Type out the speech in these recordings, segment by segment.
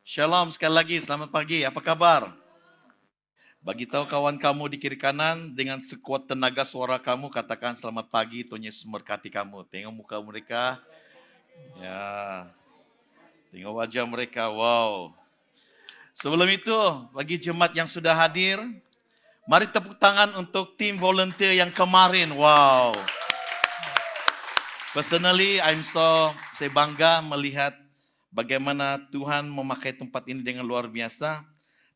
Shalom sekali lagi, selamat pagi, apa kabar? Bagi tahu kawan kamu di kiri kanan dengan sekuat tenaga suara kamu, katakan selamat pagi, Tuhan Yesus memberkati kamu. Tengok muka mereka, ya, tengok wajah mereka, wow. Sebelum itu, bagi jemaat yang sudah hadir, mari tepuk tangan untuk tim volunteer yang kemarin, wow. Personally, saya bangga melihat bagaimana Tuhan memakai tempat ini dengan luar biasa.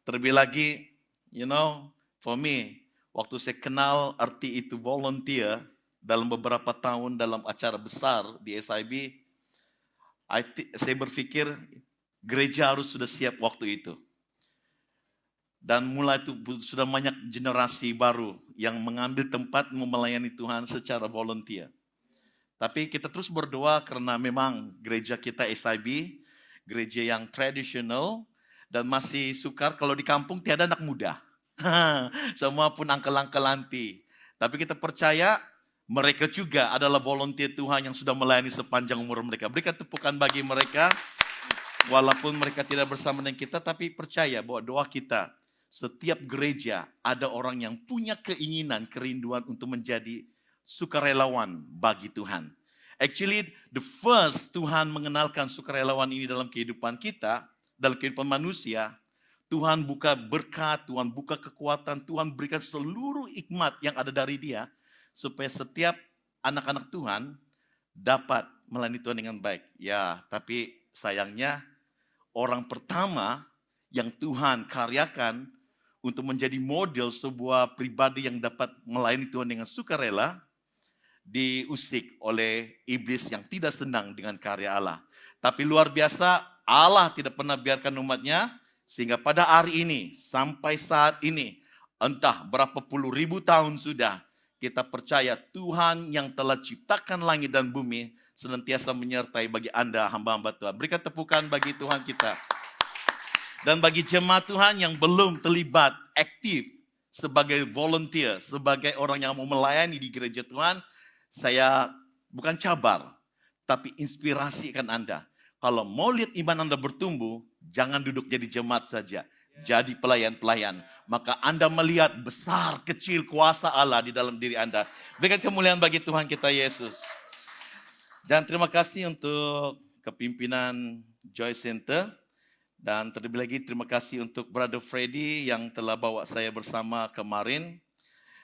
Terlebih lagi, for me, waktu saya kenal arti itu volunteer dalam beberapa tahun dalam acara besar di SIB, saya berpikir gereja harus sudah siap waktu itu. Dan mulai itu sudah banyak generasi baru yang mengambil tempat melayani Tuhan secara volunteer. Tapi kita terus berdoa karena memang gereja kita SIB, gereja yang tradisional dan masih sukar kalau di kampung tiada anak muda. Semua pun angkel-angkel anti. Tapi kita percaya mereka juga adalah volunteer Tuhan yang sudah melayani sepanjang umur mereka. Berikan tepukan bagi mereka. Walaupun mereka tidak bersama dengan kita, tapi percaya bahwa doa kita, setiap gereja ada orang yang punya keinginan, kerinduan untuk menjadi sukarelawan bagi Tuhan. Actually, the first Tuhan mengenalkan sukarelawan ini dalam kehidupan kita, dalam kehidupan manusia. Tuhan buka berkat, Tuhan buka kekuatan, Tuhan berikan seluruh hikmat yang ada dari Dia, supaya setiap anak-anak Tuhan dapat melayani Tuhan dengan baik. Ya, tapi sayangnya orang pertama yang Tuhan karyakan untuk menjadi model sebuah pribadi yang dapat melayani Tuhan dengan sukarela, diusik oleh iblis yang tidak senang dengan karya Allah. Tapi luar biasa, Allah tidak pernah biarkan umatnya, sehingga pada hari ini, sampai saat ini, entah berapa puluh ribu tahun sudah, kita percaya Tuhan yang telah ciptakan langit dan bumi, senantiasa menyertai bagi Anda hamba-hamba Tuhan. Berikan tepukan bagi Tuhan kita. Dan bagi jemaat Tuhan yang belum terlibat aktif sebagai volunteer, sebagai orang yang mau melayani di gereja Tuhan, saya bukan cabar, tapi inspirasikan Anda. Kalau mau lihat iman Anda bertumbuh, jangan duduk jadi jemaat saja. Jadi pelayan-pelayan. Maka Anda melihat besar kecil kuasa Allah di dalam diri Anda. Berikan kemuliaan bagi Tuhan kita Yesus. Dan terima kasih untuk kepimpinan Joy Center. Dan terlebih lagi terima kasih untuk Brother Freddy yang telah bawa saya bersama kemarin.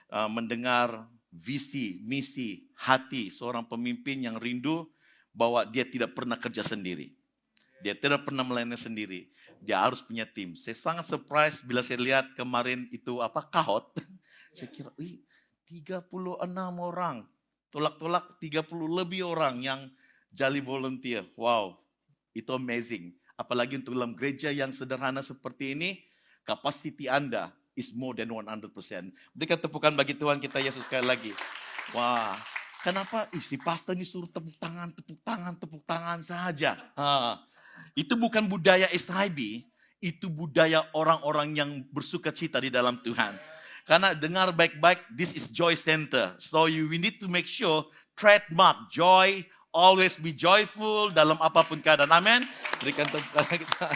Mendengar visi, misi, hati seorang pemimpin yang rindu bahwa dia tidak pernah kerja sendiri. Dia tidak pernah melayani sendiri. Dia harus punya tim. Saya sangat surprise bila saya lihat kemarin itu kahot. Saya kira, 36 orang. Tolak-tolak 30 lebih orang yang jadi volunteer. Wow, itu amazing. Apalagi untuk dalam gereja yang sederhana seperti ini, kapasiti Anda is more than 100%. Berikan tepukan bagi Tuhan kita Yesus sekali lagi. Wah, kenapa si pastor ini suruh tepuk tangan saja. Itu bukan budaya SIB, itu budaya orang-orang yang bersuka cita di dalam Tuhan. Karena dengar baik-baik, this is Joy Center. So we need to make sure, trademark joy, always be joyful dalam apapun keadaan. Amin. Berikan tepukan kita.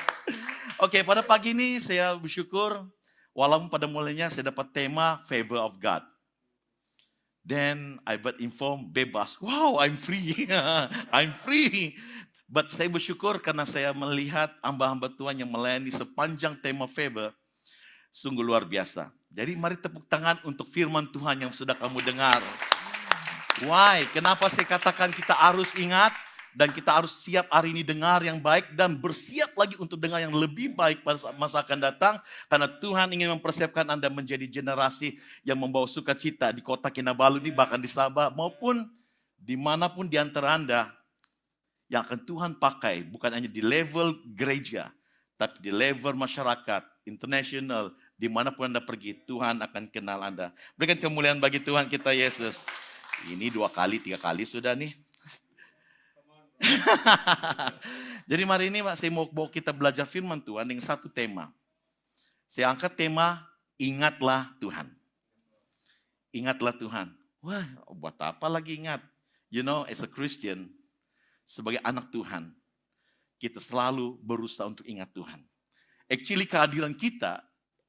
Oke, pada pagi ini saya bersyukur, walaupun pada mulanya saya dapat tema Favor of God. Then I got informed, bebas. Wow, I'm free. I'm free. But saya bersyukur karena saya melihat hamba-hamba Tuhan yang melayani sepanjang tema favor. Sungguh luar biasa. Jadi mari tepuk tangan untuk firman Tuhan yang sudah kamu dengar. Why? Kenapa saya katakan kita harus ingat dan kita harus siap hari ini dengar yang baik dan bersiap lagi untuk dengar yang lebih baik pada masa akan datang. Karena Tuhan ingin mempersiapkan Anda menjadi generasi yang membawa sukacita di kota Kinabalu ini, bahkan di Sabah maupun dimanapun di antara Anda yang akan Tuhan pakai, bukan hanya di level gereja, tapi di level masyarakat, internasional, dimanapun Anda pergi, Tuhan akan kenal Anda. Berikan kemuliaan bagi Tuhan kita Yesus. Ini 2 kali, 3 kali sudah nih. Jadi mari ini saya mau bawa kita belajar firman Tuhan dengan satu tema. Saya angkat tema, ingatlah Tuhan. Ingatlah Tuhan. Wah, buat apa lagi ingat? As a Christian, sebagai anak Tuhan, kita selalu berusaha untuk ingat Tuhan. Actually kehadiran kita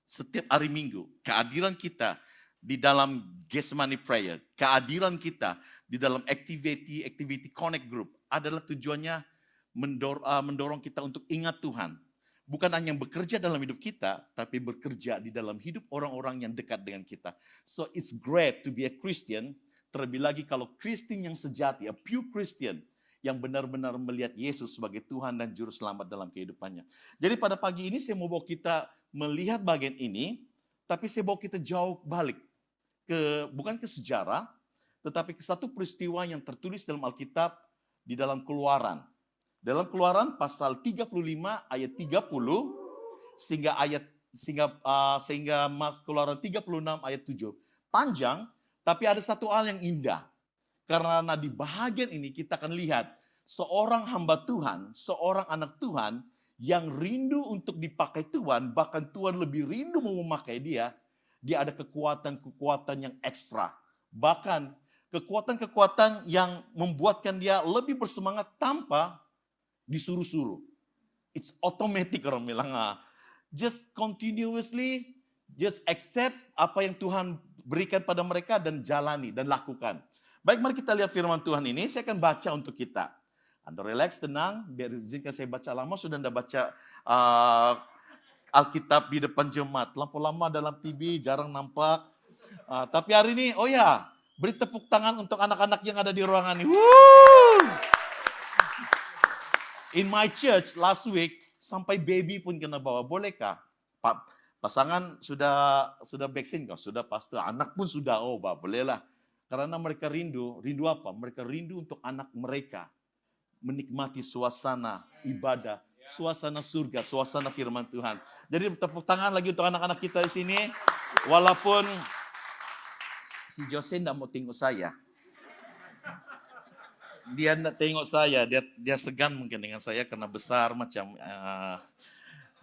setiap hari Minggu, kehadiran kita di dalam Gethsemane Prayer, kehadiran kita di dalam activity Connect Group adalah tujuannya mendorong kita untuk ingat Tuhan. Bukan hanya bekerja dalam hidup kita, tapi bekerja di dalam hidup orang-orang yang dekat dengan kita. So it's great to be a Christian, terlebih lagi kalau Kristen yang sejati, a pure Christian, yang benar-benar melihat Yesus sebagai Tuhan dan Juru Selamat dalam kehidupannya. Jadi pada pagi ini saya mau bawa kita melihat bagian ini, tapi saya bawa kita jauh balik, bukan ke sejarah, tetapi ke satu peristiwa yang tertulis dalam Alkitab di dalam Keluaran. Dalam Keluaran pasal 35 ayat 30 sehingga Keluaran 36 ayat 7. Panjang, tapi ada satu hal yang indah. Karena di bahagian ini kita akan lihat seorang hamba Tuhan, seorang anak Tuhan yang rindu untuk dipakai Tuhan, bahkan Tuhan lebih rindu mau memakai dia ada kekuatan-kekuatan yang ekstra. Bahkan kekuatan-kekuatan yang membuatkan dia lebih bersemangat tanpa disuruh-suruh. It's automatic orang bilang. Just continuously, just accept apa yang Tuhan berikan pada mereka dan jalani dan lakukan. Baik, mari kita lihat firman Tuhan ini. Saya akan baca untuk kita. Anda relax, tenang. Biar izinkan saya baca lama. Sudah Anda baca Alkitab di depan jemaat. Lampu lama dalam TV jarang nampak. Tapi hari ini, beri tepuk tangan untuk anak-anak yang ada di ruangan ini. Woo! In my church last week, sampai baby pun kena bawa. Bolehkah? Pasangan sudah vaksin kok, sudah pastor. Anak pun sudah, bolehlah. Karena mereka rindu apa? Mereka rindu untuk anak mereka menikmati suasana ibadah, suasana surga, suasana firman Tuhan. Jadi tepuk tangan lagi untuk anak-anak kita di sini. Walaupun si Jose tidak mau tengok saya. Dia tidak tengok saya, dia segan mungkin dengan saya karena besar macam.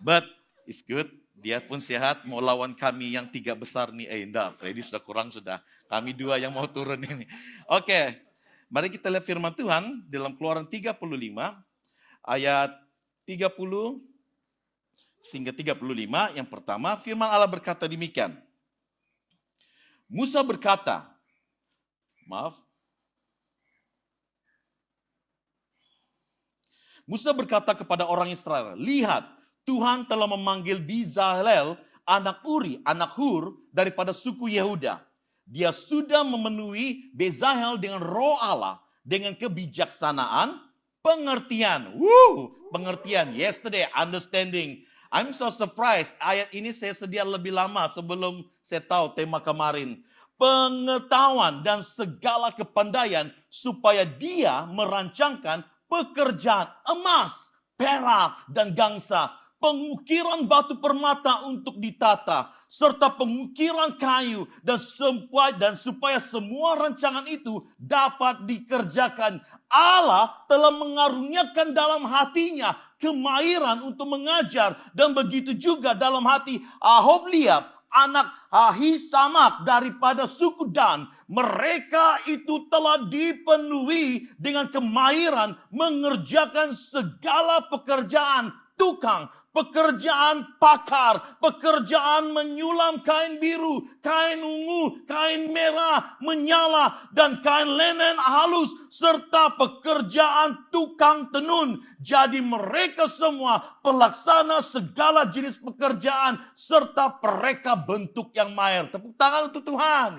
But it's good. Dia pun sehat, mau lawan kami yang 3 besar nih. Enggak, Freddy sudah kurang sudah. Kami 2 yang mau turun ini. Oke, mari kita lihat firman Tuhan dalam Keluaran 35 ayat 30 sehingga 35. Yang pertama, firman Allah berkata demikian. Musa berkata, Musa berkata kepada orang Israel, lihat, Tuhan telah memanggil Bezalel, anak Uri, anak Hur, daripada suku Yehuda. Dia sudah memenuhi Bezalel dengan roh Allah, dengan kebijaksanaan, pengertian. Pengertian. Yesterday, understanding. I'm so surprised. Ayat ini saya sedia lebih lama sebelum saya tahu tema kemarin. Pengetahuan dan segala kepandaian supaya dia merancangkan pekerjaan emas, perak, dan gangsa, pengukiran batu permata untuk ditata, serta pengukiran kayu, dan supaya semua rancangan itu dapat dikerjakan. Allah telah mengaruniakan dalam hatinya kemahiran untuk mengajar, dan begitu juga dalam hati Aholiab, anak Ahisamak daripada suku Dan. Mereka itu telah dipenuhi dengan kemahiran mengerjakan segala pekerjaan tukang, pekerjaan pakar, pekerjaan menyulam kain biru, kain ungu, kain merah menyala, dan kain linen halus, serta pekerjaan tukang tenun. Jadi mereka semua pelaksana segala jenis pekerjaan, serta mereka bentuk yang mahir. Tepuk tangan untuk Tuhan.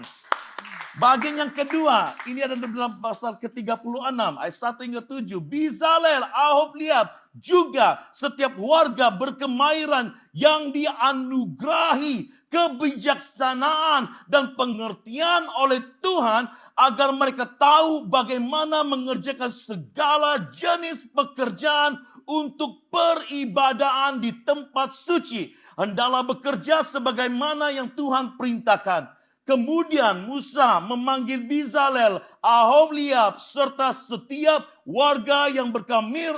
Bagian yang kedua, ini ada dalam pasal ke-36, ayat 1 hingga 7. Bezalel, Aholiab, juga setiap warga berkemahiran yang dianugerahi kebijaksanaan dan pengertian oleh Tuhan, agar mereka tahu bagaimana mengerjakan segala jenis pekerjaan untuk peribadahan di tempat suci. Hendaklah bekerja sebagaimana yang Tuhan perintahkan. Kemudian Musa memanggil Bezalel, Aholiab, serta setiap warga yang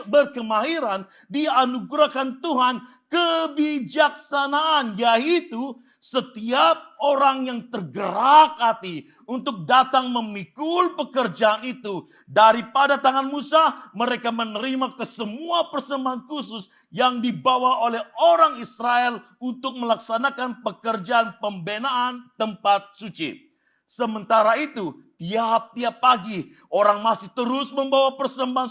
berkemahiran dianugerahkan Tuhan kebijaksanaan, yaitu Setiap orang yang tergerak hati untuk datang memikul pekerjaan itu daripada tangan Musa, mereka menerima kesemua persembahan khusus yang dibawa oleh orang Israel untuk melaksanakan pekerjaan pembenaan tempat suci. Sementara itu, tiap-tiap pagi orang masih terus membawa persembahan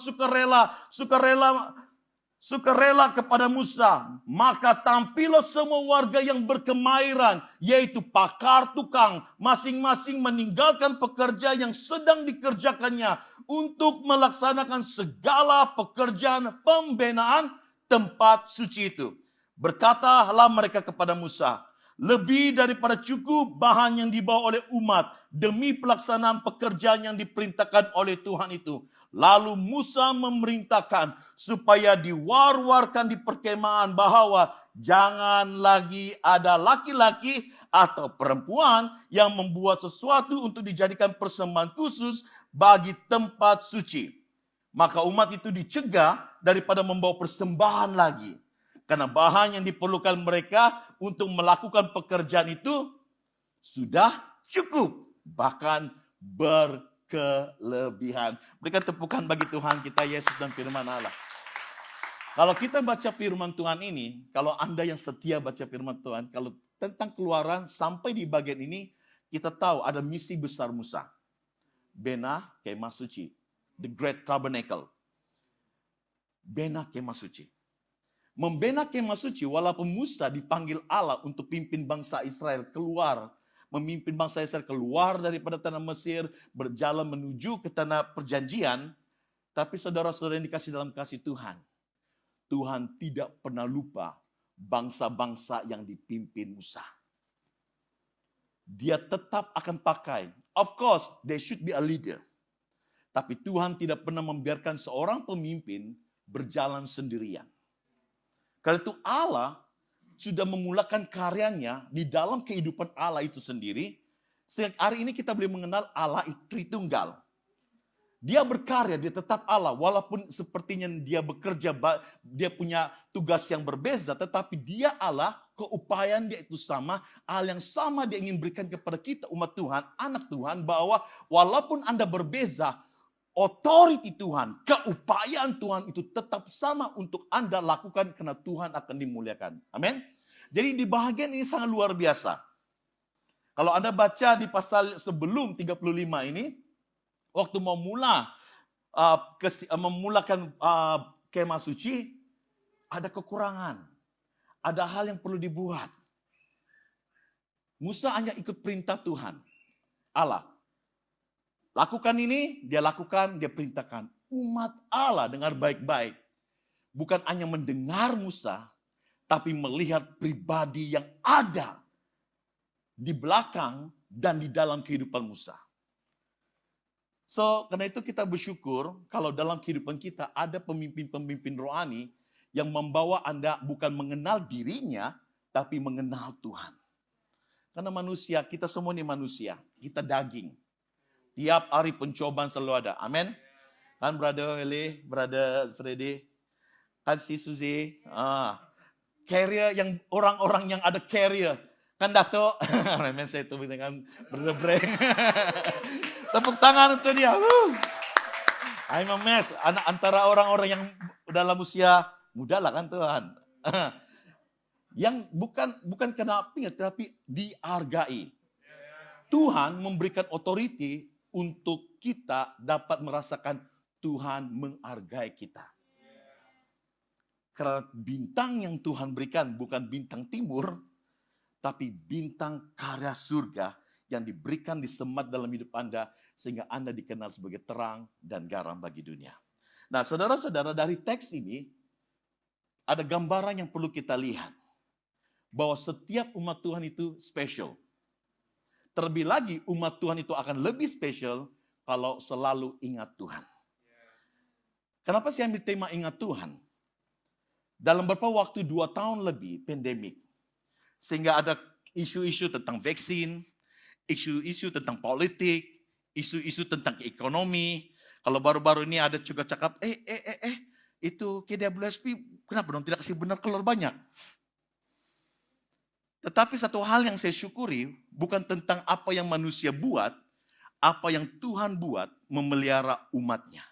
sukarela kepada Musa. Maka tampillah semua warga yang berkemahiran, yaitu pakar tukang, masing-masing meninggalkan pekerja yang sedang dikerjakannya untuk melaksanakan segala pekerjaan pembenaan tempat suci itu. Berkatalah mereka kepada Musa, lebih daripada cukup bahan yang dibawa oleh umat demi pelaksanaan pekerjaan yang diperintahkan oleh Tuhan itu. Lalu Musa memerintahkan supaya diwar-warkan di perkemahan bahwa jangan lagi ada laki-laki atau perempuan yang membuat sesuatu untuk dijadikan persembahan khusus bagi tempat suci. Maka umat itu dicegah daripada membawa persembahan lagi. Karena bahan yang diperlukan mereka untuk melakukan pekerjaan itu sudah cukup. Bahkan berkelebihan. Berikan tepukan bagi Tuhan kita, Yesus dan firman Allah. Kalau kita baca firman Tuhan ini, kalau Anda yang setia baca firman Tuhan, kalau tentang Keluaran sampai di bagian ini, kita tahu ada misi besar Musa. Bena Kemah Suci. The Great Tabernacle. Bena Kemah Suci. Membina kemah suci, walaupun Musa dipanggil Allah untuk pimpin bangsa Israel keluar, memimpin bangsa Israel keluar daripada tanah Mesir, berjalan menuju ke tanah perjanjian, tapi saudara-saudara yang dikasih dalam kasih Tuhan, Tuhan tidak pernah lupa bangsa-bangsa yang dipimpin Musa. Dia tetap akan pakai. Of course, there should be a leader. Tapi Tuhan tidak pernah membiarkan seorang pemimpin berjalan sendirian. Karena itu Allah sudah memulakan karyanya di dalam kehidupan Allah itu sendiri. Sehingga hari ini kita boleh mengenal Allah Tritunggal. Dia berkarya, dia tetap Allah. Walaupun sepertinya dia bekerja, dia punya tugas yang berbeza. Tetapi dia Allah, keupayaan dia itu sama. Hal yang sama dia ingin berikan kepada kita umat Tuhan, anak Tuhan. Bahwa walaupun Anda berbeza, authority Tuhan, keupayaan Tuhan itu tetap sama untuk Anda lakukan karena Tuhan akan dimuliakan. Amin. Jadi di bahagian ini sangat luar biasa. Kalau Anda baca di pasal sebelum 35 ini, waktu memulakan kemah suci, ada kekurangan. Ada hal yang perlu dibuat. Musa hanya ikut perintah Tuhan, Allah. Lakukan ini, dia lakukan, dia perintahkan. Umat Allah dengar baik-baik. Bukan hanya mendengar Musa, tapi melihat pribadi yang ada di belakang dan di dalam kehidupan Musa. So, karena itu kita bersyukur kalau dalam kehidupan kita ada pemimpin-pemimpin rohani yang membawa Anda bukan mengenal dirinya, tapi mengenal Tuhan. Karena manusia, kita semua ini manusia, kita daging. Tiap hari pencobaan selalu ada. Amin. Kan Brother Eli, Brother Freddy, kan si Suzy. Carrier yang orang-orang yang ada carrier. Kan Dato. Memang saya itu dengan Brother Breng. Tepuk tangan untuk dia. I'm a mess. Antara orang-orang yang dalam usia muda lah kan Tuhan. Yang bukan kena pingat, tapi dihargai. Tuhan memberikan otoriti untuk kita dapat merasakan Tuhan menghargai kita. Karena bintang yang Tuhan berikan bukan bintang timur, tapi bintang karya surga yang diberikan disemat dalam hidup Anda, sehingga Anda dikenal sebagai terang dan garam bagi dunia. Nah, saudara-saudara, dari teks ini, ada gambaran yang perlu kita lihat. Bahwa setiap umat Tuhan itu special. Terlebih lagi umat Tuhan itu akan lebih spesial kalau selalu ingat Tuhan. Kenapa saya ambil tema ingat Tuhan? Dalam beberapa waktu 2 tahun lebih pandemik. Sehingga ada isu-isu tentang vaksin, isu-isu tentang politik, isu-isu tentang ekonomi. Kalau baru-baru ini ada juga cakap, itu KWSP kenapa dong tidak kasih benar keluar banyak? Tetapi satu hal yang saya syukuri bukan tentang apa yang manusia buat, apa yang Tuhan buat memelihara umatnya.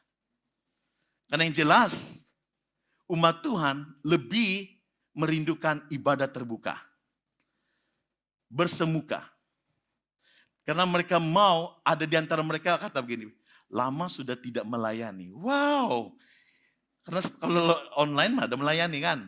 Karena yang jelas umat Tuhan lebih merindukan ibadah terbuka, bersemuka. Karena mereka mau, ada di antara mereka kata begini, lama sudah tidak melayani. Wow, karena kalau online mah ada melayani kan.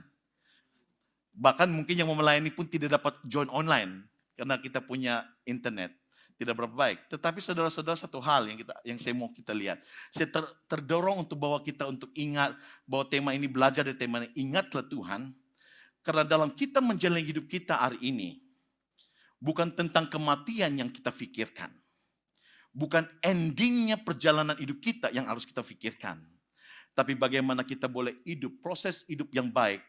Bahkan mungkin yang mau melayani pun tidak dapat join online karena kita punya internet tidak berapa baik. Tetapi saudara-saudara, satu hal yang saya mau kita lihat. Saya terdorong untuk bawa kita untuk ingat bahwa tema ini, belajar dari tema ini, ingatlah Tuhan. Karena dalam kita menjalani hidup kita hari ini, bukan tentang kematian yang kita pikirkan. Bukan endingnya perjalanan hidup kita yang harus kita pikirkan. Tapi bagaimana kita boleh hidup, proses hidup yang baik.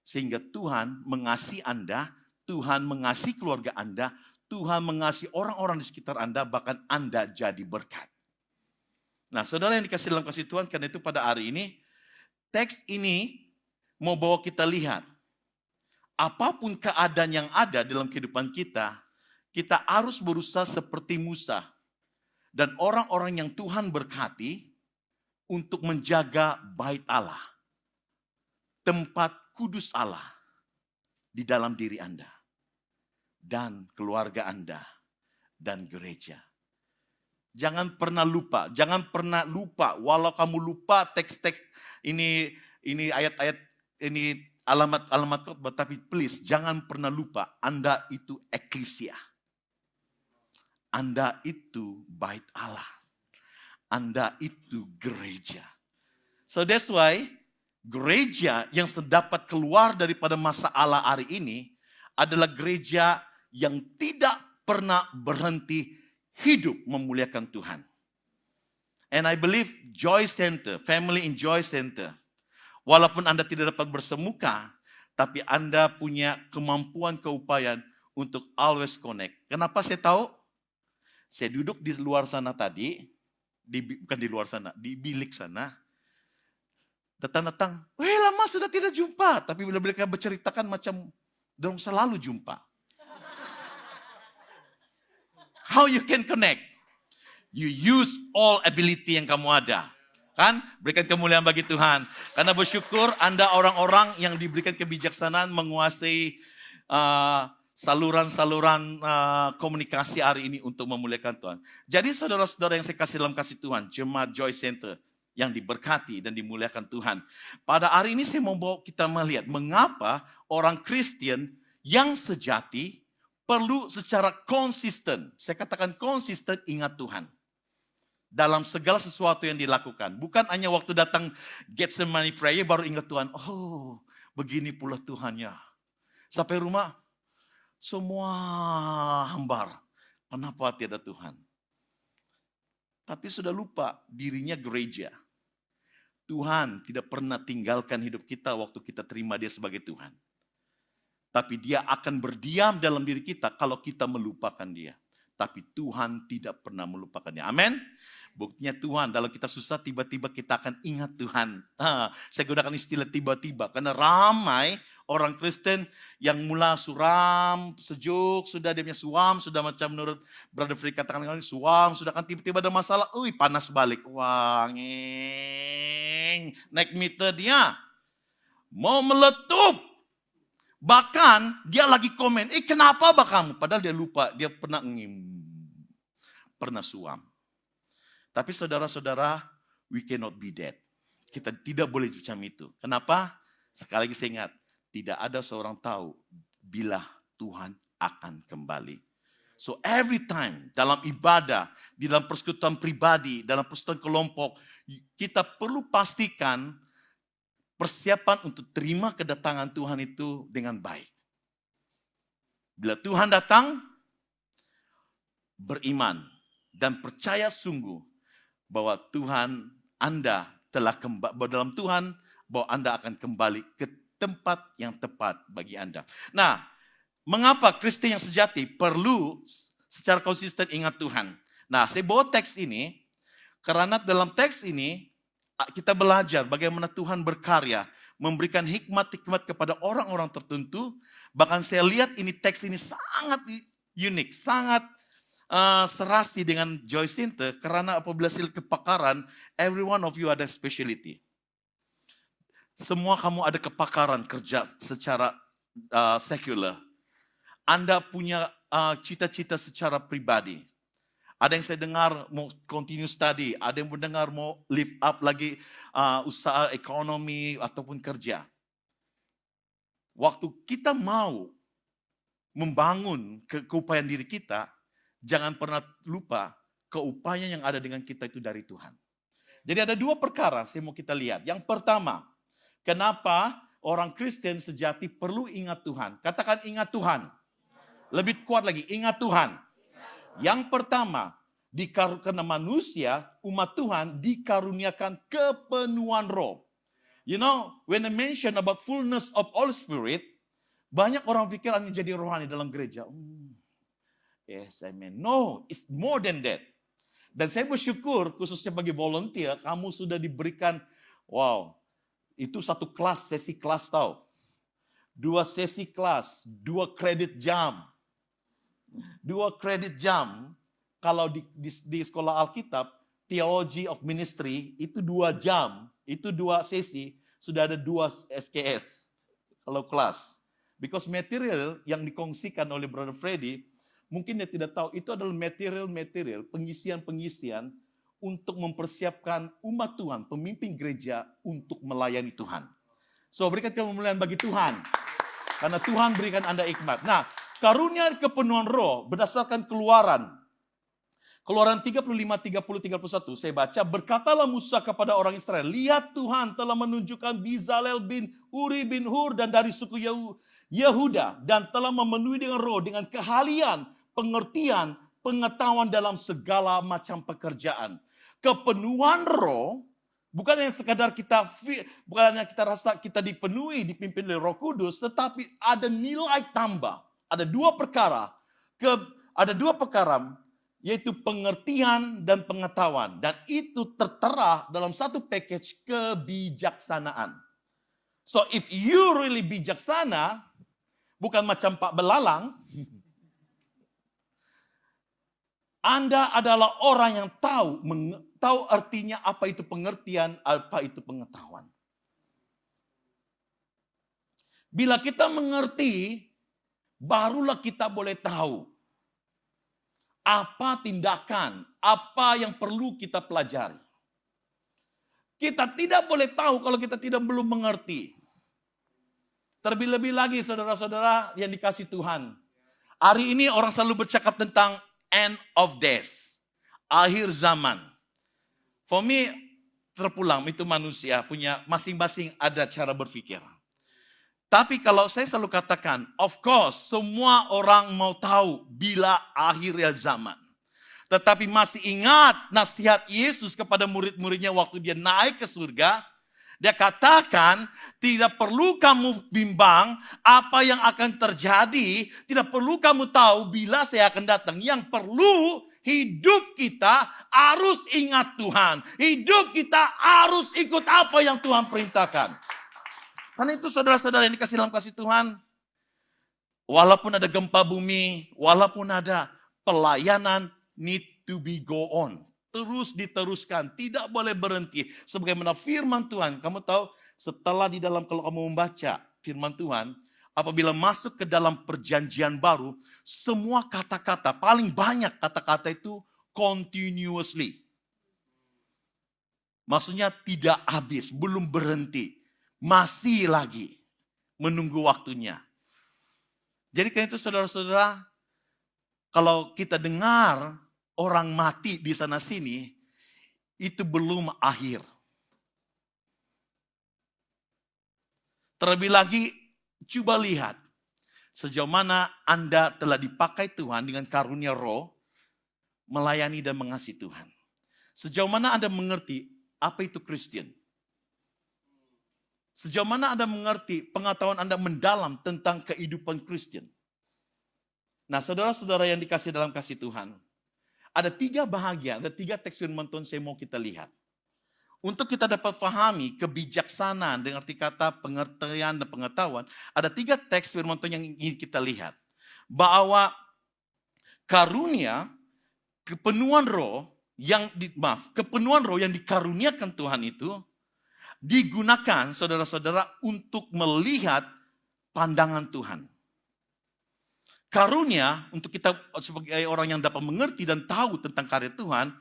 Sehingga Tuhan mengasihi Anda, Tuhan mengasihi keluarga Anda, Tuhan mengasihi orang-orang di sekitar Anda, bahkan Anda jadi berkat. Nah, saudara yang dikasih dalam kasih Tuhan, karena itu pada hari ini, teks ini mau bawa kita lihat. Apapun keadaan yang ada dalam kehidupan kita, kita harus berusaha seperti Musa. Dan orang-orang yang Tuhan berkati untuk menjaga bait Allah. Tempat kudus Allah di dalam diri Anda dan keluarga Anda dan gereja. Jangan pernah lupa walau kamu lupa teks-teks ini ayat-ayat ini alamat-alamat khotbah, tapi please jangan pernah lupa Anda itu eklesia. Anda itu bait Allah. Anda itu gereja. So that's why gereja yang dapat keluar daripada masalah hari ini adalah gereja yang tidak pernah berhenti hidup memuliakan Tuhan. And I believe Joy Center, Family in Joy Center, walaupun Anda tidak dapat bersemuka, tapi Anda punya kemampuan, keupayaan untuk always connect. Kenapa saya tahu? Saya duduk di luar sana tadi, bukan di luar sana, di bilik sana. Datang-datang, lama sudah tidak jumpa. Tapi bila mereka berceritakan macam dorong selalu jumpa. How you can connect? You use all ability yang kamu ada. Kan? Berikan kemuliaan bagi Tuhan. Karena bersyukur Anda orang-orang yang diberikan kebijaksanaan menguasai saluran-saluran komunikasi hari ini untuk memuliakan Tuhan. Jadi saudara-saudara yang saya kasih dalam kasih Tuhan, Jemaat Joy Center, yang diberkati dan dimuliakan Tuhan. Pada hari ini saya mau bawa kita melihat mengapa orang Kristen yang sejati perlu secara konsisten, saya katakan konsisten, ingat Tuhan. Dalam segala sesuatu yang dilakukan. Bukan hanya waktu datang Getsemani prayer baru ingat Tuhan. Oh, begini pula Tuhannya. Sampai rumah, semua hambar. Kenapa tiada Tuhan? Tapi sudah lupa dirinya gereja. Tuhan tidak pernah tinggalkan hidup kita waktu kita terima Dia sebagai Tuhan. Tapi Dia akan berdiam dalam diri kita kalau kita melupakan Dia. Tapi Tuhan tidak pernah melupakan Dia. Amin. Buktinya Tuhan, dalam kita susah tiba-tiba kita akan ingat Tuhan. Saya gunakan istilah tiba-tiba karena ramai orang Kristen yang mula suram, sejuk, sudah dia punya suam, sudah macam menurut Brother Free katakan suam, sudah kan tiba-tiba ada masalah, panas balik. Wah, naik meter dia. Mau meletup. Bahkan dia lagi komen, kenapa kamu? Padahal dia lupa, dia pernah suam. Tapi saudara-saudara, we cannot be that. Kita tidak boleh macam itu. Kenapa? Sekali lagi saya ingat, tidak ada seorang tahu bila Tuhan akan kembali. So every time dalam ibadah, di dalam persekutuan pribadi, dalam persekutuan kelompok, kita perlu pastikan persiapan untuk terima kedatangan Tuhan itu dengan baik. Bila Tuhan datang, beriman dan percaya sungguh bahwa Tuhan Anda telah kembali, dalam Tuhan bahwa Anda akan kembali ke tempat yang tepat bagi Anda. Nah, mengapa Kristen yang sejati perlu secara konsisten ingat Tuhan? Nah, saya bawa teks ini karena dalam teks ini kita belajar bagaimana Tuhan berkarya memberikan hikmat-hikmat kepada orang-orang tertentu. Bahkan saya lihat ini teks ini sangat unik, sangat serasi dengan Joy Sinte, karena apabila hasil kepakaran, every one of you ada specialty. Semua kamu ada kepakaran kerja secara sekular. Anda punya cita-cita secara pribadi. Ada yang saya dengar mau continue study, ada yang mendengar mau lift up lagi usaha ekonomi ataupun kerja. Waktu kita mau membangun keupayaan diri kita, jangan pernah lupa keupayaan yang ada dengan kita itu dari Tuhan. Jadi ada dua perkara saya mau kita lihat. Yang pertama, kenapa orang Kristen sejati perlu ingat Tuhan? Katakan ingat Tuhan. Lebih kuat lagi, ingat Tuhan. Yang pertama, karena manusia, umat Tuhan dikaruniakan kepenuhan roh. You know, when I mention about fullness of Holy Spirit, banyak orang pikir hanya jadi rohani dalam gereja. Yes, amen. No, it's more than that. Dan saya bersyukur, khususnya bagi volunteer, kamu sudah diberikan, wow, itu satu kelas, sesi kelas tahu. 2 sesi kelas, 2 kredit jam. 2 kredit jam, kalau di sekolah Alkitab, Theology of Ministry, itu 2 jam, itu 2 sesi, sudah ada 2 SKS, kalau kelas. Because material yang dikongsikan oleh Brother Freddy, mungkin dia tidak tahu, itu adalah material, pengisian-pengisian untuk mempersiapkan umat Tuhan, pemimpin gereja untuk melayani Tuhan. So, berikan kemuliaan bagi Tuhan. Karena Tuhan berikan Anda hikmat. Nah, karunia kepenuhan roh berdasarkan Keluaran 35, 30, 31 saya baca, berkatalah Musa kepada orang Israel, lihat Tuhan telah menunjukkan Bezalel bin Uri bin Hur dan dari suku Yehuda dan telah memenuhi dengan roh, dengan keahlian, pengertian, pengetahuan dalam segala macam pekerjaan. Kepenuhan roh bukan yang sekadar bukan hanya kita rasa kita dipenuhi, dipimpin oleh Roh Kudus, tetapi ada nilai tambah. Ada 2 perkara. Ada 2 perkara, yaitu pengertian dan pengetahuan. Dan itu tertera dalam satu package kebijaksanaan. So if you really bijaksana, bukan macam Pak Belalang, Anda adalah orang yang tahu artinya apa itu pengertian, apa itu pengetahuan. Bila kita mengerti, barulah kita boleh tahu apa tindakan, apa yang perlu kita pelajari. Kita tidak boleh tahu kalau kita belum mengerti. Terlebih-lebih lagi saudara-saudara yang dikasih Tuhan. Hari ini orang selalu bercakap tentang end of days. Akhir zaman. For me, terpulang itu manusia punya masing-masing ada cara berpikir. Tapi kalau saya selalu katakan, of course, semua orang mau tahu bila akhir zaman. Tetapi masih ingat nasihat Yesus kepada murid-muridnya waktu dia naik ke surga. Dia katakan, tidak perlu kamu bimbang apa yang akan terjadi. Tidak perlu kamu tahu bila saya akan datang. Yang perlu hidup kita harus ingat Tuhan. Hidup kita harus ikut apa yang Tuhan perintahkan. Karena itu saudara-saudara yang dikasih dalam kasih Tuhan, walaupun ada gempa bumi, walaupun ada pelayanan, need to be go on. Terus diteruskan, tidak boleh berhenti. Sebagaimana firman Tuhan, kamu tahu setelah di dalam kalau kamu membaca firman Tuhan, apabila masuk ke dalam perjanjian baru, semua kata-kata, paling banyak kata-kata itu continuously. Maksudnya tidak habis, belum berhenti. Masih lagi menunggu waktunya. Jadi karena itu saudara-saudara, kalau kita dengar orang mati di sana sini, itu belum akhir. Terlebih lagi, coba lihat sejauh mana Anda telah dipakai Tuhan dengan karunia roh, melayani dan mengasihi Tuhan. Sejauh mana Anda mengerti apa itu Kristen. Sejauh mana Anda mengerti pengetahuan Anda mendalam tentang kehidupan Kristen. Nah saudara-saudara yang dikasih dalam kasih Tuhan, ada 3 bahagian, ada 3 teks firman Tuhan saya mau kita lihat. Untuk kita dapat pahami kebijaksanaan dengan arti kata pengertian dan pengetahuan, ada 3 teks firman Tuhan yang ingin kita lihat. Bahwa karunia, kepenuhan roh yang dikaruniakan Tuhan itu digunakan saudara-saudara untuk melihat pandangan Tuhan. Karunia untuk kita sebagai orang yang dapat mengerti dan tahu tentang karya Tuhan,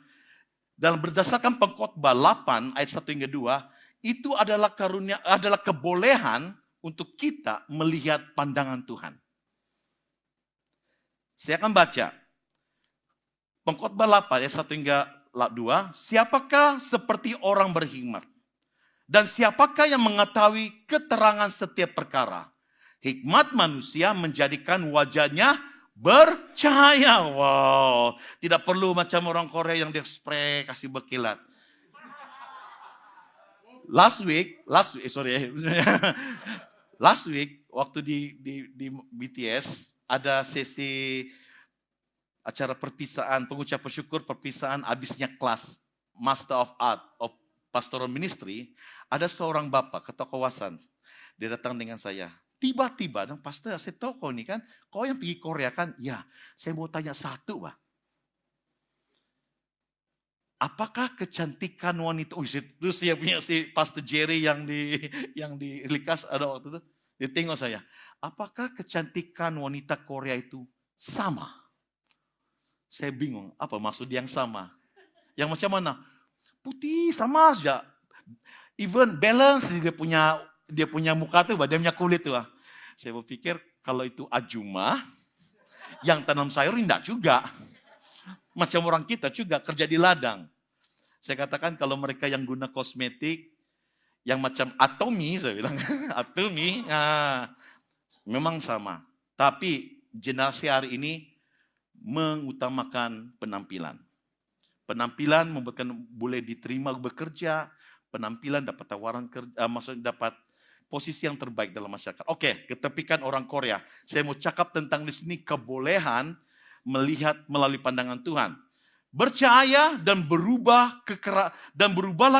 dalam berdasarkan Pengkhotbah 8 ayat 1 hingga 2, itu adalah karunia, adalah kebolehan untuk kita melihat pandangan Tuhan. Saya akan baca. Pengkhotbah 8 ayat 1 hingga 2, siapakah seperti orang berhikmat? Dan siapakah yang mengetahui keterangan setiap perkara? Hikmat manusia menjadikan wajahnya bercahaya. Wow, tidak perlu macam orang Korea yang dia spray kasih berkilat. Last week waktu di BTS ada sesi acara perpisahan, pengucapan syukur perpisahan habisnya kelas Master of Art of Pastoral Ministry. Ada seorang bapak ketua kawasan, dia datang dengan saya. Tiba-tiba, dan pastor, saya tahu kau ini kan, kau yang pergi Korea kan? Ya, saya mau tanya satu, Pak. Apakah kecantikan wanita, itu saya punya si Pastor Jerry yang di Likas ada waktu itu, dia tengok saya. Apakah kecantikan wanita Korea itu sama? Saya bingung, apa maksud yang sama? Yang macam mana? Putih sama aja. Even balance dia punya muka tuh, dia punya kulit tuh. Saya berpikir kalau itu Ajuma, yang tanam sayur enggak juga. Macam orang kita juga kerja di ladang. Saya katakan kalau mereka yang guna kosmetik, yang macam Atomy, saya bilang, Atomy, memang sama. Tapi generasi hari ini mengutamakan penampilan. Penampilan membuatkan boleh diterima bekerja, penampilan dapat tawaran kerja, maksudnya dapat posisi yang terbaik dalam masyarakat. Oke, ketepikan orang Korea. Saya mau cakap tentang di sini kebolehan melihat melalui pandangan Tuhan. Bercahaya dan berubahlah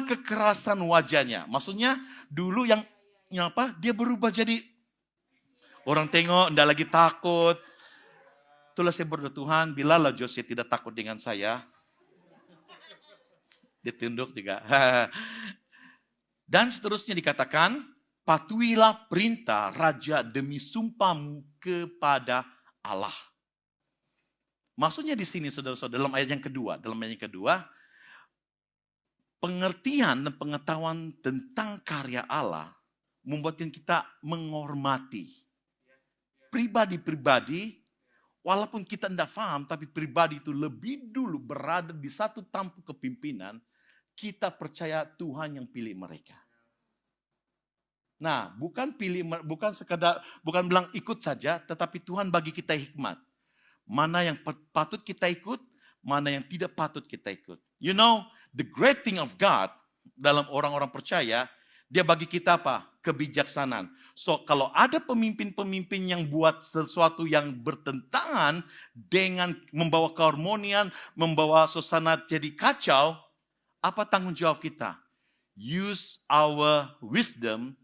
kekerasan wajahnya. Maksudnya dulu yang apa? Dia berubah jadi orang tengok enggak lagi takut. Itulah saya berdoa, Tuhan, bilalah Jose tidak takut dengan saya. Ditunduk juga. Dan seterusnya dikatakan, patuhilah perintah raja demi sumpahmu kepada Allah. Maksudnya di sini saudara-saudara dalam ayat yang kedua, pengertian dan pengetahuan tentang karya Allah membuat kita menghormati pribadi-pribadi. Walaupun kita tidak paham, tapi pribadi itu lebih dulu berada di satu tampuk kepimpinan, kita percaya Tuhan yang pilih mereka. Nah, bukan bilang ikut saja, tetapi Tuhan bagi kita hikmat. Mana yang patut kita ikut, mana yang tidak patut kita ikut. You know, the great thing of God dalam orang-orang percaya, dia bagi kita apa? Kebijaksanaan. So, kalau ada pemimpin-pemimpin yang buat sesuatu yang bertentangan dengan membawa keharmonian, membawa suasana jadi kacau, apa tanggung jawab kita? Use our wisdom,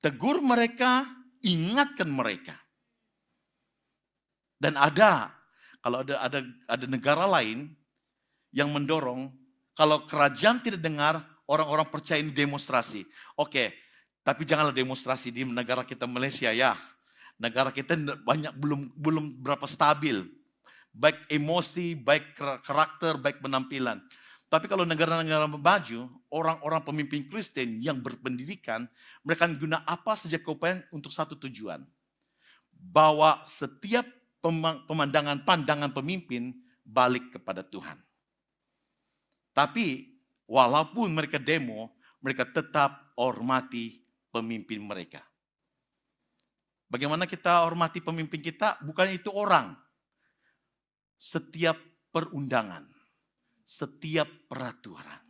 tegur mereka, ingatkan mereka. Dan kalau ada negara lain yang mendorong, kalau kerajaan tidak dengar, orang-orang percaya ini demonstrasi. Oke, tapi janganlah demonstrasi di negara kita Malaysia ya. Negara kita belum berapa stabil. Baik emosi, baik karakter, baik penampilan. Tapi kalau negara-negara maju, orang-orang pemimpin Kristen yang berpendidikan, mereka guna apa saja keupayaan untuk satu tujuan. Bahwa setiap pandangan pemimpin balik kepada Tuhan. Tapi walaupun mereka demo, mereka tetap hormati pemimpin mereka. Bagaimana kita hormati pemimpin kita? Bukan itu orang. Setiap perundangan, setiap peraturan.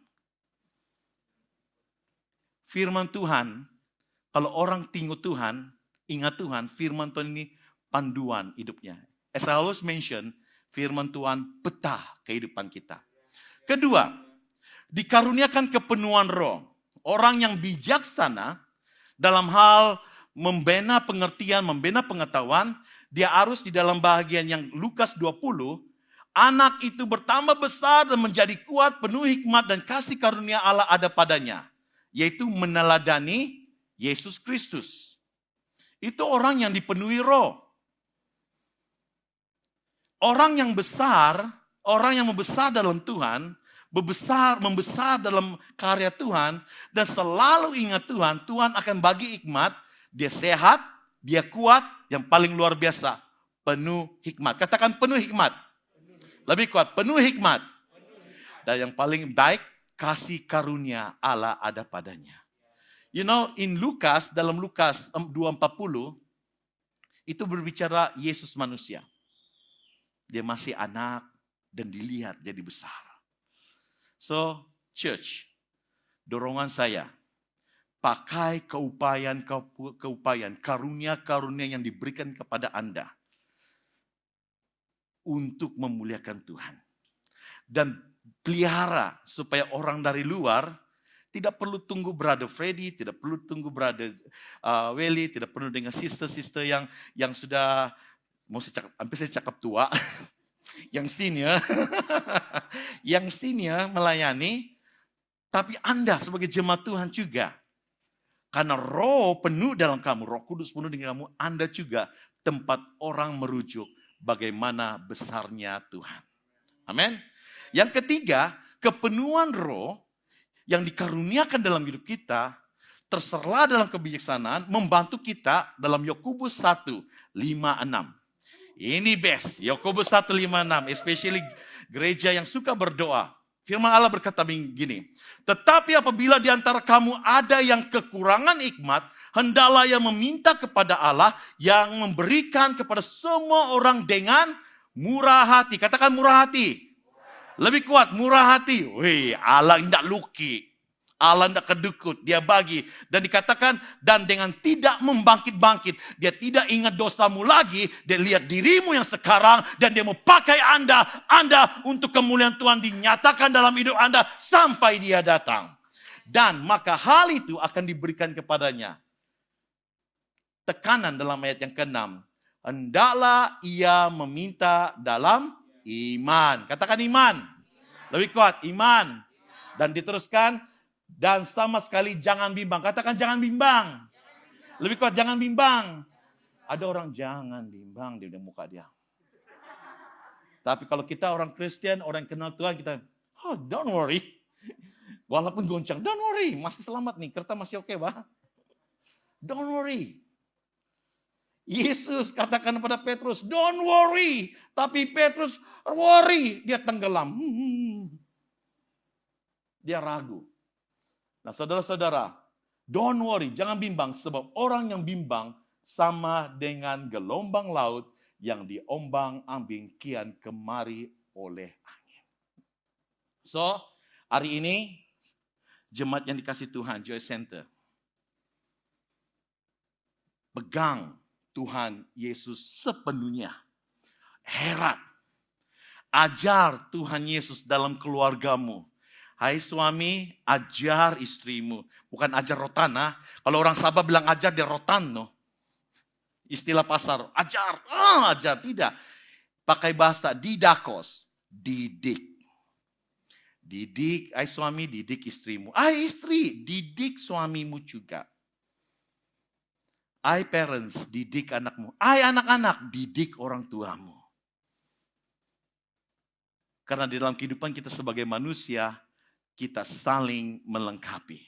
Firman Tuhan, kalau orang tengok Tuhan, ingat Tuhan, firman Tuhan ini panduan hidupnya. As I always mention, firman Tuhan peta kehidupan kita. Kedua, dikaruniakan kepenuhan roh. Orang yang bijaksana dalam hal membina pengertian, membina pengetahuan, dia harus di dalam bahagian yang Lukas 20, anak itu bertambah besar dan menjadi kuat, penuh hikmat dan kasih karunia Allah ada padanya. Yaitu meneladani Yesus Kristus. Itu orang yang dipenuhi roh. Orang yang besar, orang yang membesar dalam Tuhan, membesar dalam karya Tuhan, dan selalu ingat Tuhan, Tuhan akan bagi hikmat, dia sehat, dia kuat, yang paling luar biasa, penuh hikmat. Katakan penuh hikmat. Lebih kuat, penuh hikmat. Dan yang paling baik, kasih karunia Allah ada padanya. You know, in Lukas, dalam Lukas 2:40, itu berbicara Yesus manusia. Dia masih anak dan dilihat jadi besar. So, church, dorongan saya, pakai keupayaan, karunia-karunia yang diberikan kepada Anda untuk memuliakan Tuhan. Dan pelihara supaya orang dari luar tidak perlu tunggu Brother Freddy, tidak perlu tunggu Brother Welly, tidak perlu dengan sister-sister yang sudah, hampir saya cakap tua, yang senior, yang senior melayani, tapi Anda sebagai jemaat Tuhan juga. Karena roh penuh dalam kamu, roh kudus penuh dengan kamu, Anda juga tempat orang merujuk bagaimana besarnya Tuhan. Amin. Yang ketiga, kepenuhan roh yang dikaruniakan dalam hidup kita, terserlah dalam kebijaksanaan, membantu kita dalam Yakobus 1:5-6. Ini best, Yakobus 1:5-6, especially gereja yang suka berdoa. Firman Allah berkata begini, tetapi apabila di antara kamu ada yang kekurangan hikmat, hendaklah yang meminta kepada Allah yang memberikan kepada semua orang dengan murah hati. Katakan murah hati. Lebih kuat, murah hati. Wih, Allah tidak luki. Allah tidak kedukut, dia bagi. Dan dikatakan, dan dengan tidak membangkit-bangkit. Dia tidak ingat dosamu lagi, dia lihat dirimu yang sekarang, dan dia mau pakai Anda untuk kemuliaan Tuhan dinyatakan dalam hidup Anda, sampai dia datang. Dan maka hal itu akan diberikan kepadanya. Tekanan dalam ayat yang ke-6. Hendaklah ia meminta dalam iman. Katakan iman. Lebih kuat, iman. Dan diteruskan, dan sama sekali jangan bimbang. Katakan jangan bimbang. Lebih kuat, jangan bimbang. Ada orang jangan bimbang di muka dia. Tapi kalau kita orang Kristen, orang yang kenal Tuhan, kita, oh don't worry. Walaupun goncang, don't worry. Masih selamat nih, kereta masih oke, bah. Don't worry. Yesus katakan kepada Petrus, don't worry. Tapi Petrus worry, dia tenggelam. Dia ragu. Nah saudara-saudara, don't worry, jangan bimbang. Sebab orang yang bimbang sama dengan gelombang laut yang diombang-ambing kian kemari oleh angin. So, hari ini, jemaat yang dikasih Tuhan, Joy Center. Pegang Tuhan Yesus sepenuhnya. Herat. Ajar Tuhan Yesus dalam keluargamu. Hai suami, ajar istrimu. Bukan ajar rotana. Kalau orang Sabah bilang ajar, dia rotano. Istilah pasar, ajar. Ajar, tidak. Pakai bahasa didakos. Didik. Didik, hai suami, didik istrimu. Hai istri, didik suamimu juga. Hai parents, didik anakmu. Hai anak-anak, didik orang tuamu. Karena di dalam kehidupan kita sebagai manusia, kita saling melengkapi.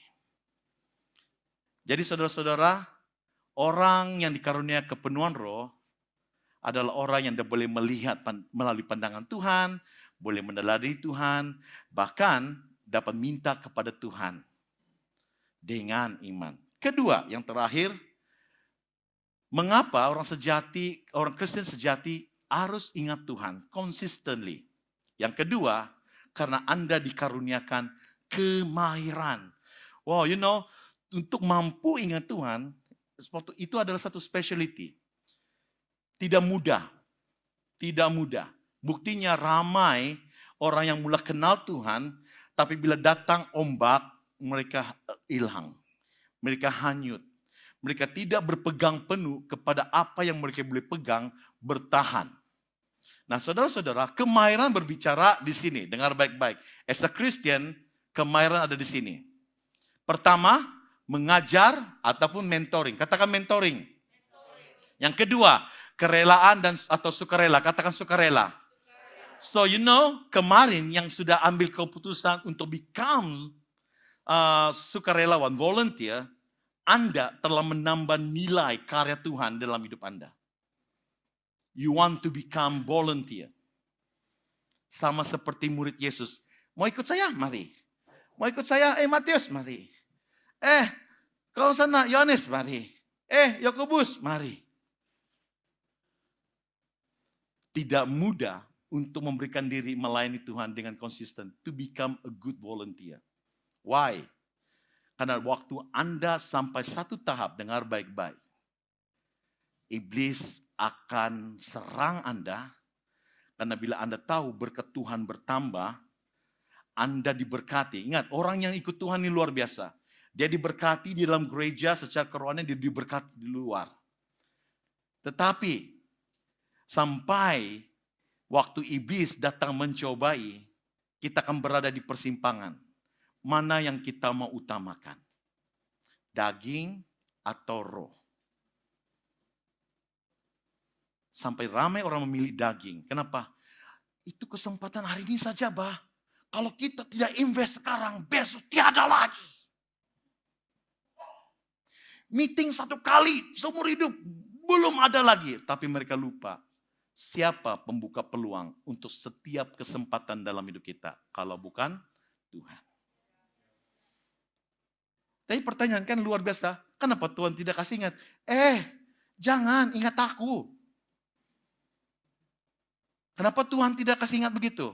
Jadi saudara-saudara, orang yang dikarunia kepenuhan roh adalah orang yang boleh melihat melalui pandangan Tuhan, boleh meneladani Tuhan, bahkan dapat minta kepada Tuhan dengan iman. Kedua, yang terakhir, mengapa orang Kristen sejati harus ingat Tuhan consistently. Yang kedua, karena Anda dikaruniakan kemahiran. Wow, untuk mampu ingat Tuhan, itu adalah satu specialty. Tidak mudah. Tidak mudah. Buktinya ramai orang yang mulai kenal Tuhan, Tapi bila datang ombak, mereka hilang. Mereka hanyut. Mereka tidak berpegang penuh kepada apa yang mereka boleh pegang, bertahan. Nah, saudara-saudara, kemahiran berbicara di sini. Dengar baik-baik. As a Christian, kemahiran ada di sini. Pertama, mengajar ataupun mentoring. Katakan mentoring. Yang kedua, kerelaan dan atau sukarela. Katakan sukarela. So kemarin yang sudah ambil keputusan untuk become sukarelawan, volunteer, Anda telah menambah nilai karya Tuhan dalam hidup Anda. You want to become volunteer. Sama seperti murid Yesus. Mau ikut saya? Mari. Mau ikut saya? Matius, mari. Kau sana, Yohanes, mari. Yakobus, mari. Tidak mudah untuk memberikan diri melayani Tuhan dengan konsisten. To become a good volunteer. Why? Karena waktu Anda sampai satu tahap, dengar baik-baik. Iblis akan serang Anda. Karena bila Anda tahu berkat Tuhan bertambah, Anda diberkati. Ingat, orang yang ikut Tuhan ini luar biasa. Dia diberkati di dalam gereja secara kerohanian, dia diberkati di luar. Tetapi, sampai waktu iblis datang mencobai, kita akan berada di persimpangan. Mana yang kita mau utamakan? Daging atau roh? Sampai ramai orang memilih daging. Kenapa? Itu kesempatan hari ini saja, Bah. Kalau kita tidak invest sekarang, besok tiada lagi. Meeting satu kali seumur hidup, belum ada lagi. Tapi mereka lupa. Siapa pembuka peluang untuk setiap kesempatan dalam hidup kita? Kalau bukan Tuhan. Tapi pertanyaan kan luar biasa. Kenapa Tuhan tidak kasih ingat? Jangan ingat aku. Kenapa Tuhan tidak kasih ingat begitu?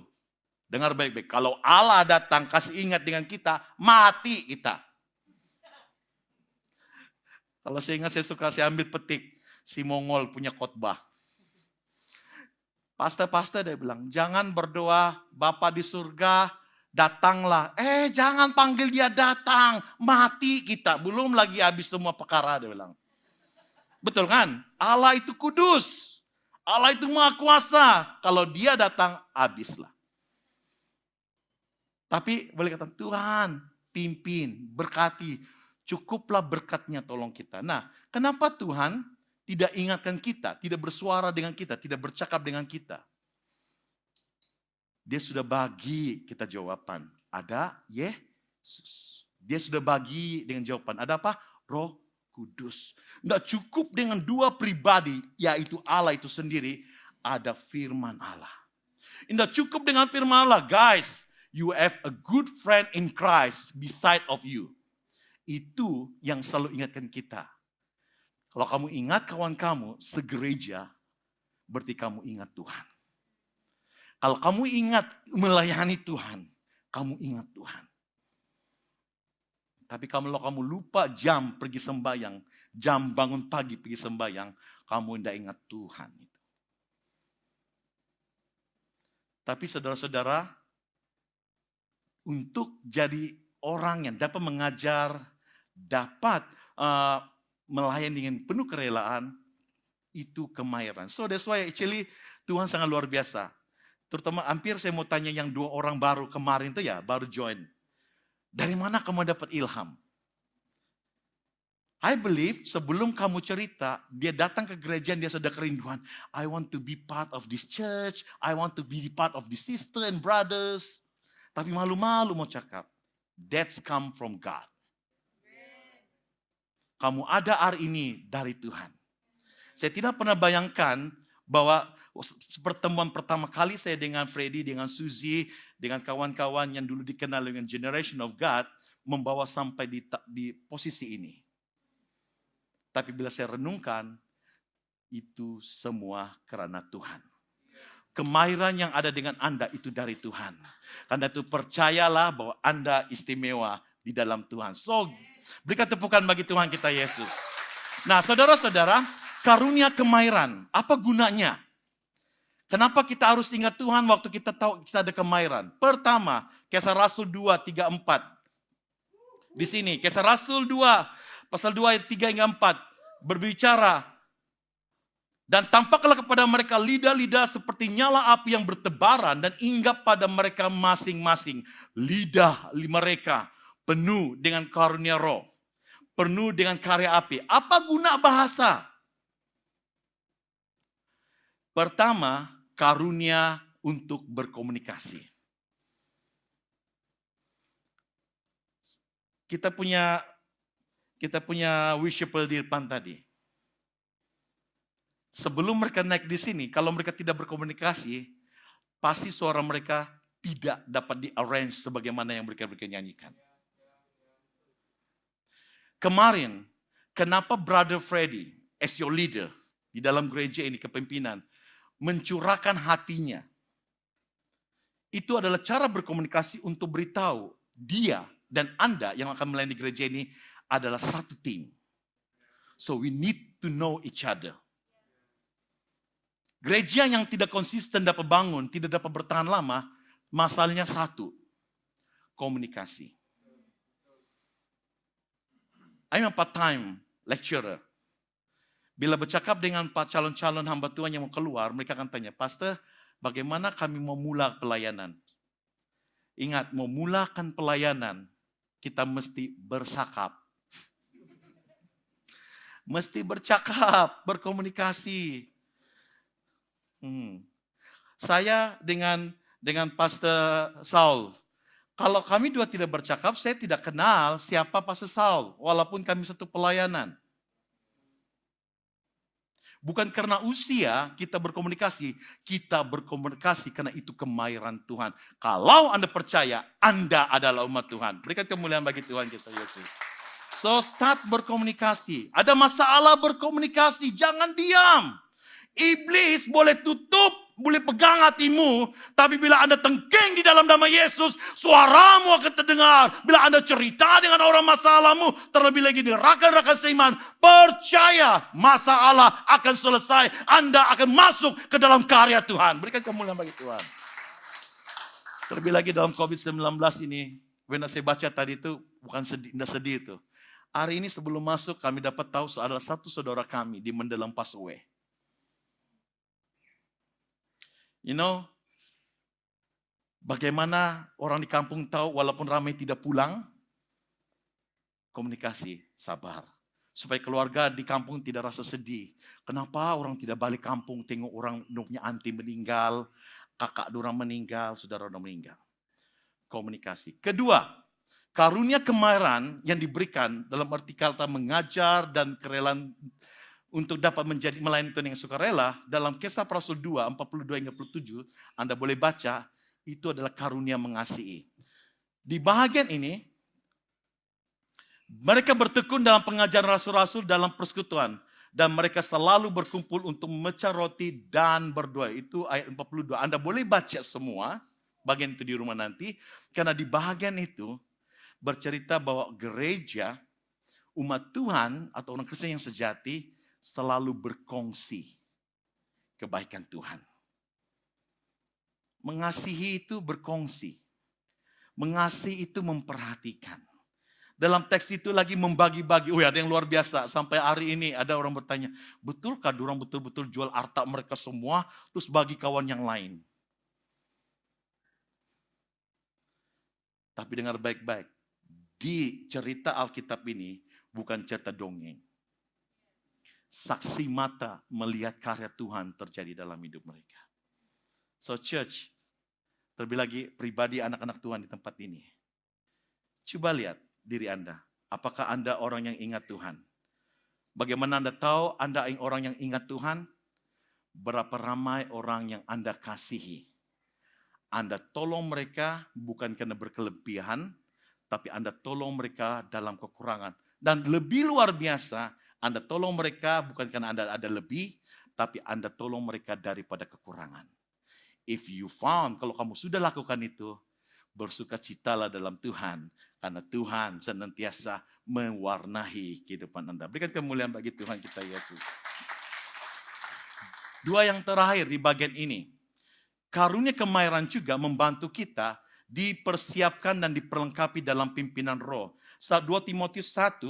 Dengar baik-baik. Kalau Allah datang kasih ingat dengan kita, mati kita. Kalau saya ingat, saya ambil petik. Si Mongol punya khotbah. Pastor dia bilang, jangan berdoa Bapa di surga, datanglah. Jangan panggil dia datang, mati kita. Belum lagi habis semua perkara, dia bilang. Betul kan? Allah itu kudus. Allah itu maha kuasa. Kalau dia datang, habislah. Tapi boleh kata, Tuhan pimpin, berkati. Cukuplah berkatnya tolong kita. Nah, kenapa Tuhan tidak ingatkan kita, tidak bersuara dengan kita, tidak bercakap dengan kita? Dia sudah bagi kita jawaban. Ada Yesus. Dia sudah bagi dengan jawaban. Ada apa? Roh Kudus. Nggak cukup dengan dua pribadi, yaitu Allah itu sendiri. Ada firman Allah. Nggak cukup dengan firman Allah. Guys, you have a good friend in Christ beside of you. Itu yang selalu ingatkan kita. Kalau kamu ingat kawan kamu segereja, berarti kamu ingat Tuhan. Kalau kamu ingat melayani Tuhan, kamu ingat Tuhan. Tapi kalau kamu lupa jam pergi sembahyang, jam bangun pagi pergi sembahyang, kamu tidak ingat Tuhan. Tapi saudara-saudara, untuk jadi orang yang dapat mengajar, dapat melayani dengan penuh kerelaan, itu kemahiran. So that's why actually Tuhan sangat luar biasa. Terutama hampir saya mau tanya yang 2 orang baru kemarin itu ya, baru join. Dari mana kamu dapat ilham? I believe sebelum kamu cerita, dia datang ke gereja dan dia sudah kerinduan. I want to be part of this church. I want to be part of this sister and brothers. Tapi malu-malu mau cakap. That's come from God. Kamu ada hari ini dari Tuhan. Saya tidak pernah bayangkan bahwa pertemuan pertama kali saya dengan Freddy, dengan Suzy, dengan kawan-kawan yang dulu dikenal dengan Generation of God, membawa sampai di posisi ini. Tapi bila saya renungkan, itu semua karena Tuhan. Kemahiran yang ada dengan Anda itu dari Tuhan. Karena itu percayalah bahwa Anda istimewa di dalam Tuhan. So, berikan tepukan bagi Tuhan kita Yesus. Nah, saudara-saudara, karunia kemahiran, apa gunanya? Kenapa kita harus ingat Tuhan waktu kita tahu kita ada kemahiran? Pertama, Kisah Rasul 2, 3, 4. Di sini, Kisah Rasul 2, pasal 2 ayat 3 hingga 4. Berbicara, dan tampaklah kepada mereka lidah-lidah seperti nyala api yang bertebaran dan hinggap pada mereka masing-masing. Lidah mereka penuh dengan karunia roh. Penuh dengan karya api. Apa guna bahasa? Pertama, karunia untuk berkomunikasi. Kita punya worshipper di depan tadi. Sebelum mereka naik di sini, kalau mereka tidak berkomunikasi, pasti suara mereka tidak dapat di-arrange sebagaimana yang mereka nyanyikan. Kemarin, kenapa Brother Freddy, as your leader, di dalam gereja ini, kepemimpinan, mencurahkan hatinya. Itu adalah cara berkomunikasi untuk beritahu dia dan Anda yang akan melayani gereja ini adalah satu tim. So we need to know each other. Gereja yang tidak konsisten dapat bangun, tidak dapat bertahan lama, masalahnya satu, komunikasi. I'm a part-time lecturer. Bila bercakap dengan calon-calon hamba Tuhan yang mau keluar, mereka akan tanya, Pastor, bagaimana kami mau mula pelayanan? Ingat, mau mulakan pelayanan, kita mesti bercakap. Mesti bercakap, berkomunikasi. Saya dengan Pastor Saul, kalau kami dua tidak bercakap, saya tidak kenal siapa Pastor Saul, walaupun kami satu pelayanan. Bukan karena usia kita berkomunikasi karena itu kemahiran Tuhan. Kalau Anda percaya, Anda adalah umat Tuhan. Berikan kemuliaan bagi Tuhan kita Yesus. So start berkomunikasi. Ada masalah berkomunikasi, jangan diam. Iblis boleh tutup, boleh pegang hatimu, tapi bila Anda tengking di dalam nama Yesus, suaramu akan terdengar. Bila Anda cerita dengan orang masalahmu, terlebih lagi di rakan-rakan seiman, percaya masalah akan selesai. Anda akan masuk ke dalam karya Tuhan. Berikan kemuliaan bagi Tuhan. Terlebih lagi dalam COVID-19 ini, when saya baca tadi itu, bukan sedih itu. Hari ini sebelum masuk, kami dapat tahu adalah satu saudara kami di Mendelang pass away. You know, bagaimana orang di kampung tahu walaupun ramai tidak pulang? Komunikasi, sabar. Supaya keluarga di kampung tidak rasa sedih. Kenapa orang tidak balik kampung tengok orang punya anti meninggal, kakak orang meninggal, saudara orang meninggal. Komunikasi. Kedua, karunia kemahiran yang diberikan dalam arti kata mengajar dan kerelaan untuk dapat menjadi melayani Tuhan yang sukarela, dalam Kisah Rasul 2, 42 hingga 47, Anda boleh baca, itu adalah karunia mengasihi. Di bahagian ini, mereka bertekun dalam pengajaran rasul-rasul dalam persekutuan. Dan mereka selalu berkumpul untuk memecah roti dan berdoa. Itu ayat 42. Anda boleh baca semua, bagian itu di rumah nanti. Karena di bahagian itu, bercerita bahwa gereja, umat Tuhan, atau orang Kristen yang sejati, selalu berkongsi kebaikan Tuhan. Mengasihi itu berkongsi. Mengasihi itu memperhatikan. Dalam teks itu lagi membagi-bagi. Ada yang luar biasa. Sampai hari ini ada orang bertanya, betulkah orang betul-betul jual harta mereka semua, terus bagi kawan yang lain? Tapi dengar baik-baik. Di cerita Alkitab ini bukan cerita dongeng. Saksi mata melihat karya Tuhan terjadi dalam hidup mereka. So church, terlebih lagi pribadi anak-anak Tuhan di tempat ini. Coba lihat diri Anda. Apakah Anda orang yang ingat Tuhan? Bagaimana Anda tahu Anda orang yang ingat Tuhan? Berapa ramai orang yang Anda kasihi? Anda tolong mereka bukan karena berkelebihan, tapi Anda tolong mereka dalam kekurangan. Dan lebih luar biasa, Anda tolong mereka bukan karena Anda ada lebih, tapi Anda tolong mereka daripada kekurangan. If you found, kalau kamu sudah lakukan itu, bersukacitalah dalam Tuhan. Karena Tuhan senantiasa mewarnai kehidupan Anda. Berikan kemuliaan bagi Tuhan kita Yesus. Dua yang terakhir di bagian ini. karunia kemahiran juga membantu kita dipersiapkan dan diperlengkapi dalam pimpinan roh. 2 Timotius 1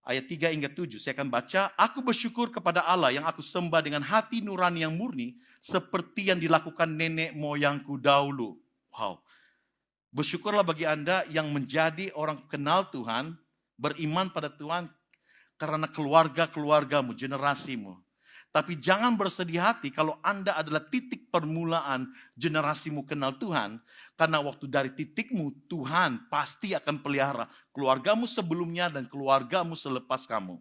ayat 3 hingga 7, saya akan baca. Aku bersyukur kepada Allah yang aku sembah dengan hati nurani yang murni, seperti yang dilakukan nenek moyangku dahulu. Wow. Bersyukurlah bagi Anda yang menjadi orang kenal Tuhan, beriman pada Tuhan, karena keluarga-keluargamu, generasimu. Tapi jangan bersedih hati kalau Anda adalah titik permulaan generasimu kenal Tuhan. Karena waktu dari titikmu, Tuhan pasti akan pelihara keluargamu sebelumnya dan keluargamu selepas kamu.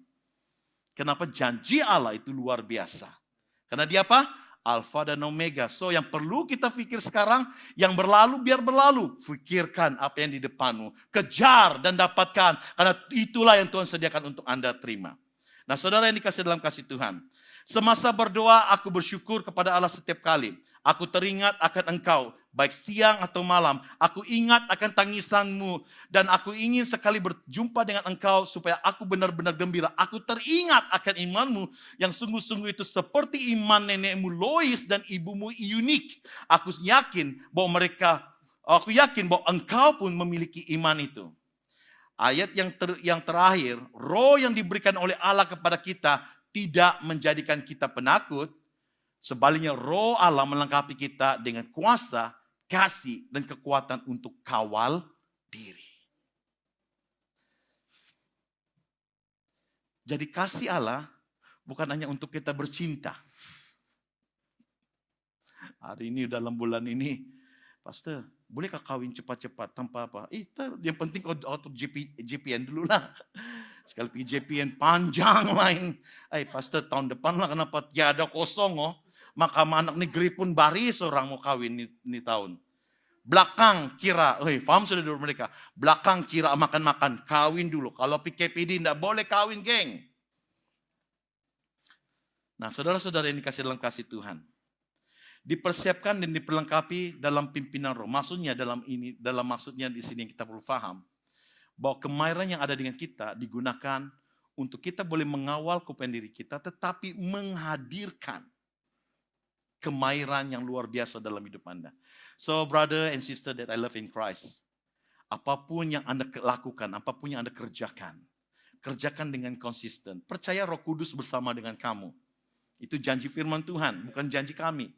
Kenapa? Janji Allah itu luar biasa. Karena dia apa? Alfa dan Omega. So yang perlu kita pikir sekarang, yang berlalu biar berlalu. Fikirkan apa yang di depanmu. Kejar dan dapatkan. Karena itulah yang Tuhan sediakan untuk Anda terima. Nah saudara yang dikasih dalam kasih Tuhan. Semasa berdoa aku bersyukur kepada Allah setiap kali. Aku teringat akan engkau. Baik siang atau malam. Aku ingat akan tangisanmu. Dan aku ingin sekali berjumpa dengan engkau. Supaya aku benar-benar gembira. Aku teringat akan imanmu. Yang sungguh-sungguh itu seperti iman nenekmu Lois dan ibumu Yunik. Aku yakin bahwa engkau pun memiliki iman itu. Ayat yang terakhir. Roh yang diberikan oleh Allah kepada kita tidak menjadikan kita penakut. Sebaliknya roh Allah melengkapi kita dengan kuasa, kasih, dan kekuatan untuk kawal diri. Jadi kasih Allah bukan hanya untuk kita bercinta. Hari ini dalam bulan ini, Pastor, bolehkah kawin cepat-cepat tanpa apa? Yang penting auto GPN dulu lah. Sekali PJPN panjang lain. Pastor tahun depan lah kenapa tiada kosong Mahkamah Anak Negeri pun baris orang mau kawin ini tahun. Belakang kira, paham sudah dulu mereka. Belakang kira makan-makan, kawin dulu. Kalau PKPD tidak boleh kawin geng. Nah saudara-saudara yang dikasih dalam kasih Tuhan. Dipersiapkan dan diperlengkapi dalam pimpinan roh. Maksudnya maksudnya di sini kita perlu paham. Bahwa kemahiran yang ada dengan kita digunakan untuk kita boleh mengawal kepentingan diri kita, tetapi menghadirkan kemahiran yang luar biasa dalam hidup Anda. So brother and sister that I love in Christ, apapun yang Anda lakukan, apapun yang Anda kerjakan dengan konsisten. Percaya Roh Kudus bersama dengan kamu. Itu janji firman Tuhan, bukan janji kami.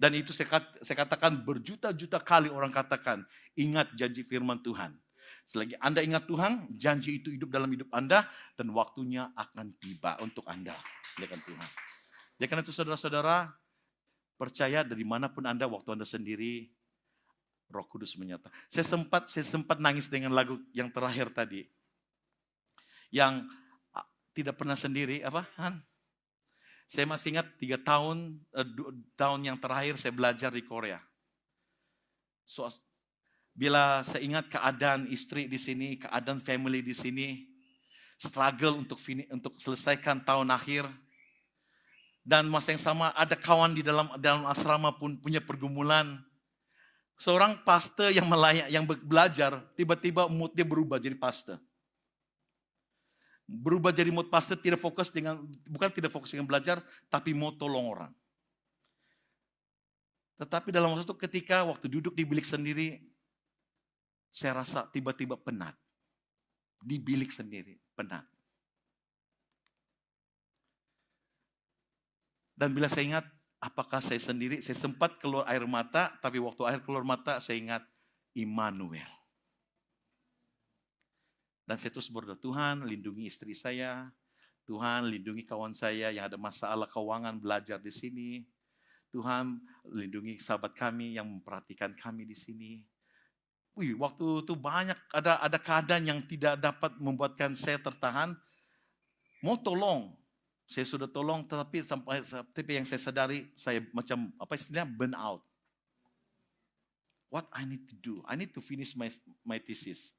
Dan itu saya katakan berjuta-juta kali orang katakan, ingat janji firman Tuhan. Selagi Anda ingat Tuhan, janji itu hidup dalam hidup Anda dan waktunya akan tiba untuk Anda. Silakan Tuhan. Jadi karena itu saudara-saudara, percaya dari manapun Anda, waktu Anda sendiri, Roh Kudus menyata. Saya sempat nangis dengan lagu yang terakhir tadi. Yang tidak pernah sendiri, apa? Han? Saya masih ingat 3 tahun yang terakhir saya belajar di Korea. Bila saya ingat keadaan istri di sini, keadaan family di sini, struggle untuk selesaikan tahun akhir. Dan masa yang sama ada kawan di dalam asrama pun punya pergumulan. Seorang pastor yang belajar, tiba-tiba moodnya berubah jadi pastor. Berubah jadi mood pastor bukan tidak fokus dengan belajar, tapi mau tolong orang. Tetapi dalam waktu itu ketika waktu duduk di bilik sendiri, saya rasa tiba-tiba penat. Di bilik sendiri, penat. Dan bila saya ingat, apakah saya sendiri, saya sempat keluar air mata, tapi waktu air keluar mata, saya ingat Immanuel. Dan saya terus berdoa, Tuhan lindungi istri saya, Tuhan lindungi kawan saya yang ada masalah keuangan belajar di sini. Tuhan lindungi sahabat kami yang memperhatikan kami di sini. Waktu itu banyak ada keadaan yang tidak dapat membuatkan saya tertahan. Mau tolong, saya sudah tolong, tetapi yang saya sadari saya macam burn out. What I need to do? I need to finish my thesis.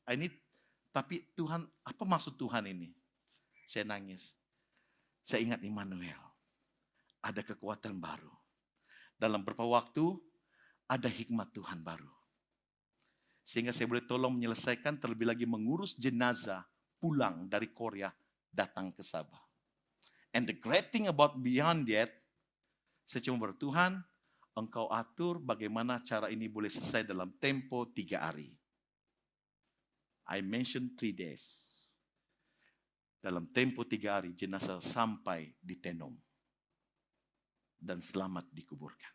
Tapi Tuhan, apa maksud Tuhan ini? Saya nangis. Saya ingat Immanuel. Ada kekuatan baru. Dalam beberapa waktu ada hikmat Tuhan baru. Sehingga saya boleh tolong menyelesaikan, terlebih lagi mengurus jenazah pulang dari Korea datang ke Sabah. And the great thing about beyond that, saya cuma berdoa, Tuhan, engkau atur bagaimana cara ini boleh selesai dalam tempo 3 hari. I mentioned 3 days. Dalam tempo 3 hari jenazah sampai di Tenom. Dan selamat dikuburkan.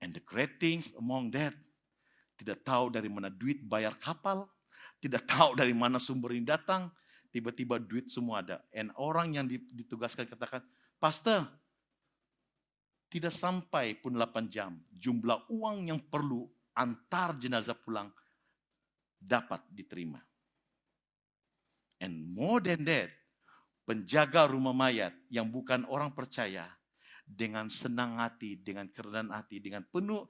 And the great things among that, tidak tahu dari mana duit bayar kapal, tidak tahu dari mana sumber ini datang, tiba-tiba duit semua ada. And orang yang ditugaskan katakan, Pastor, tidak sampai pun 8 jam, jumlah uang yang perlu antar jenazah pulang dapat diterima. And more than that, penjaga rumah mayat yang bukan orang percaya, dengan senang hati, dengan kerendahan hati, dengan penuh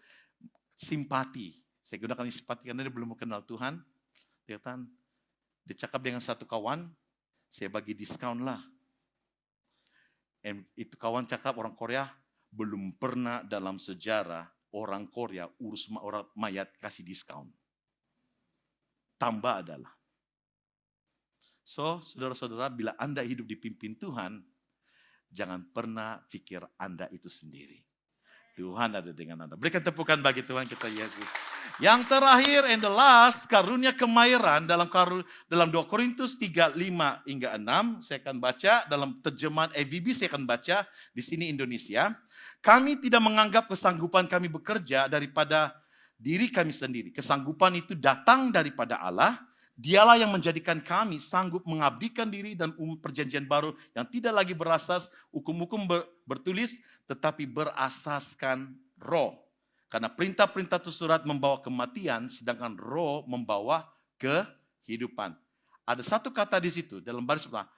simpati. Saya gunakan simpati karena dia belum mengenal Tuhan. Dia cakap dengan satu kawan, saya bagi diskon lah. And itu kawan cakap orang Korea, belum pernah dalam sejarah orang Korea urus orang mayat kasih diskon. Tambah adalah. So, saudara-saudara, bila Anda hidup dipimpin Tuhan, jangan pernah pikir Anda itu sendiri. Tuhan ada dengan Anda. Berikan tepukan bagi Tuhan kita Yesus. Yang terakhir and the last, karunia kemahiran dalam 2 Korintus 3, 5 hingga 6. Saya akan baca dalam terjemahan AVB, saya akan baca di sini Indonesia. Kami tidak menganggap kesanggupan kami bekerja daripada diri kami sendiri. Kesanggupan itu datang daripada Allah. Dialah yang menjadikan kami sanggup mengabdikan diri dan perjanjian baru yang tidak lagi berasas hukum-hukum bertulis, tetapi berasaskan roh. Karena perintah-perintah tersurat membawa kematian, sedangkan roh membawa kehidupan. Ada satu kata di situ dalam baris pertama.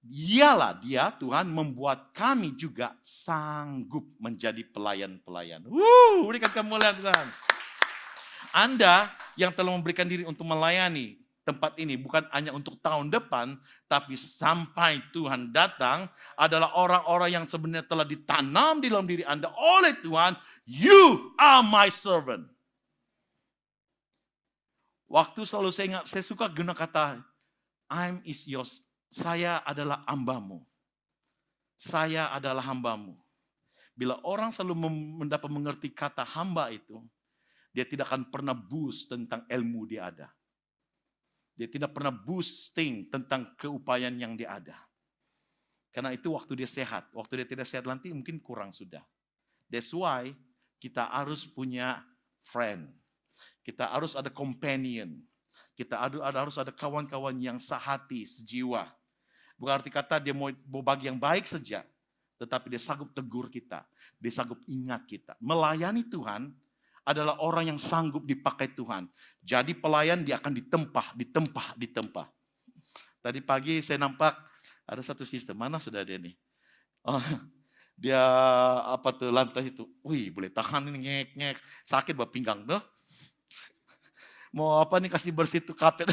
Ialah dia, Tuhan, membuat kami juga sanggup menjadi pelayan-pelayan. Berikan kemuliaan Tuhan. Anda yang telah memberikan diri untuk melayani tempat ini bukan hanya untuk tahun depan, tapi sampai Tuhan datang adalah orang-orang yang sebenarnya telah ditanam di dalam diri Anda oleh Tuhan. You are my servant. Waktu selalu saya ingat, saya suka guna kata, I'm is yours. Saya adalah hambamu. Saya adalah hambamu. Bila orang selalu mendapat mengerti kata hamba itu, dia tidak akan pernah boost tentang ilmu dia ada. Dia tidak pernah boosting tentang keupayaan yang dia ada. Karena itu waktu dia sehat. Waktu dia tidak sehat nanti mungkin kurang sudah. That's why kita harus punya friend. Kita harus ada companion. Kita harus ada kawan-kawan yang sehati, sejiwa. Bukan arti kata dia mau bagi yang baik saja. Tetapi dia sanggup tegur kita. Dia sanggup ingat kita. Melayani Tuhan adalah orang yang sanggup dipakai Tuhan. Jadi pelayan dia akan ditempa. Tadi pagi saya nampak ada satu sistem. Mana sudah dia nih? Oh, dia lantai itu. Wih, boleh tahan ini ngek. Sakit buat pinggang tuh. Mau apa nih kasih bersih tuh kapet.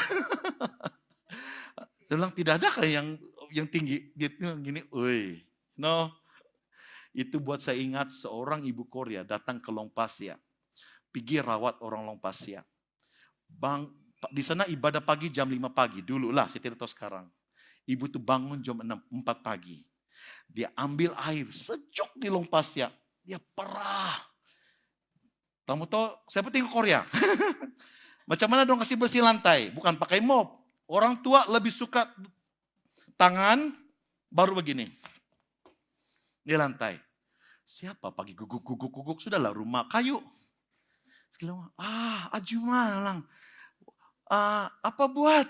Dia bilang tidak ada kayak yang tinggi gitu gini. Wih, no. Itu buat saya ingat seorang ibu Korea datang ke Longpasia. Pergi rawat orang Longpasia. Di sana ibadah pagi jam 5 pagi. Dulu lah, saya tidak tahu sekarang. Ibu itu bangun jam 4 pagi. Dia ambil air sejuk di Longpasia. Dia perah. Kamu tahu, siapa tinggal Korea? Macam mana dong kasih bersih lantai? Bukan pakai mop. Orang tua lebih suka tangan baru begini. Di lantai. Siapa pagi guguk. Sudahlah rumah kayu. Aju malang. Apa buat?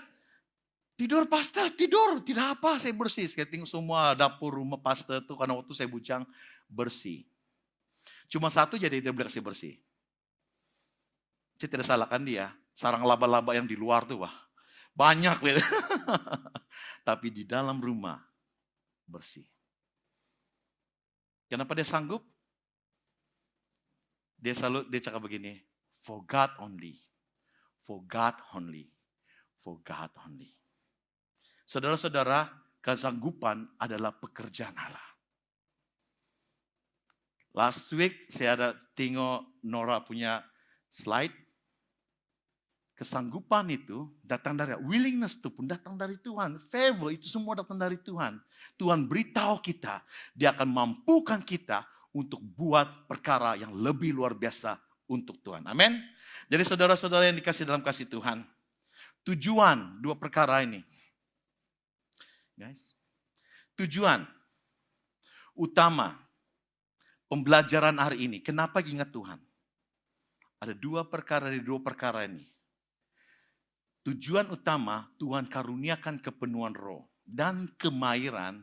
Tidur pastor, tidur. Tidak apa, saya bersih. Saya tengok semua dapur rumah pastor itu karena waktu saya bujang bersih. Cuma satu jadi dia boleh kasih bersih. Saya tidak salahkan dia. Sarang laba-laba yang di luar tuh, wah. Banyak. Tapi di dalam rumah bersih. Kenapa dia sanggup? Dia cakap begini. For God only. For God only. For God only. Saudara-saudara, kesanggupan adalah pekerjaan Allah. Last week saya ada tengok Nora punya slide. Kesanggupan itu datang dari willingness itu pun datang dari Tuhan. Favor itu semua datang dari Tuhan. Tuhan beritahu kita, dia akan mampukan kita untuk buat perkara yang lebih luar biasa untuk Tuhan. Amin. Jadi saudara-saudara yang dikasih dalam kasih Tuhan, tujuan dua perkara ini. Guys, tujuan utama pembelajaran hari ini, kenapa ingat Tuhan? Ada dua perkara dari dua perkara ini. Tujuan utama Tuhan karuniakan kepenuhan roh dan kemahiran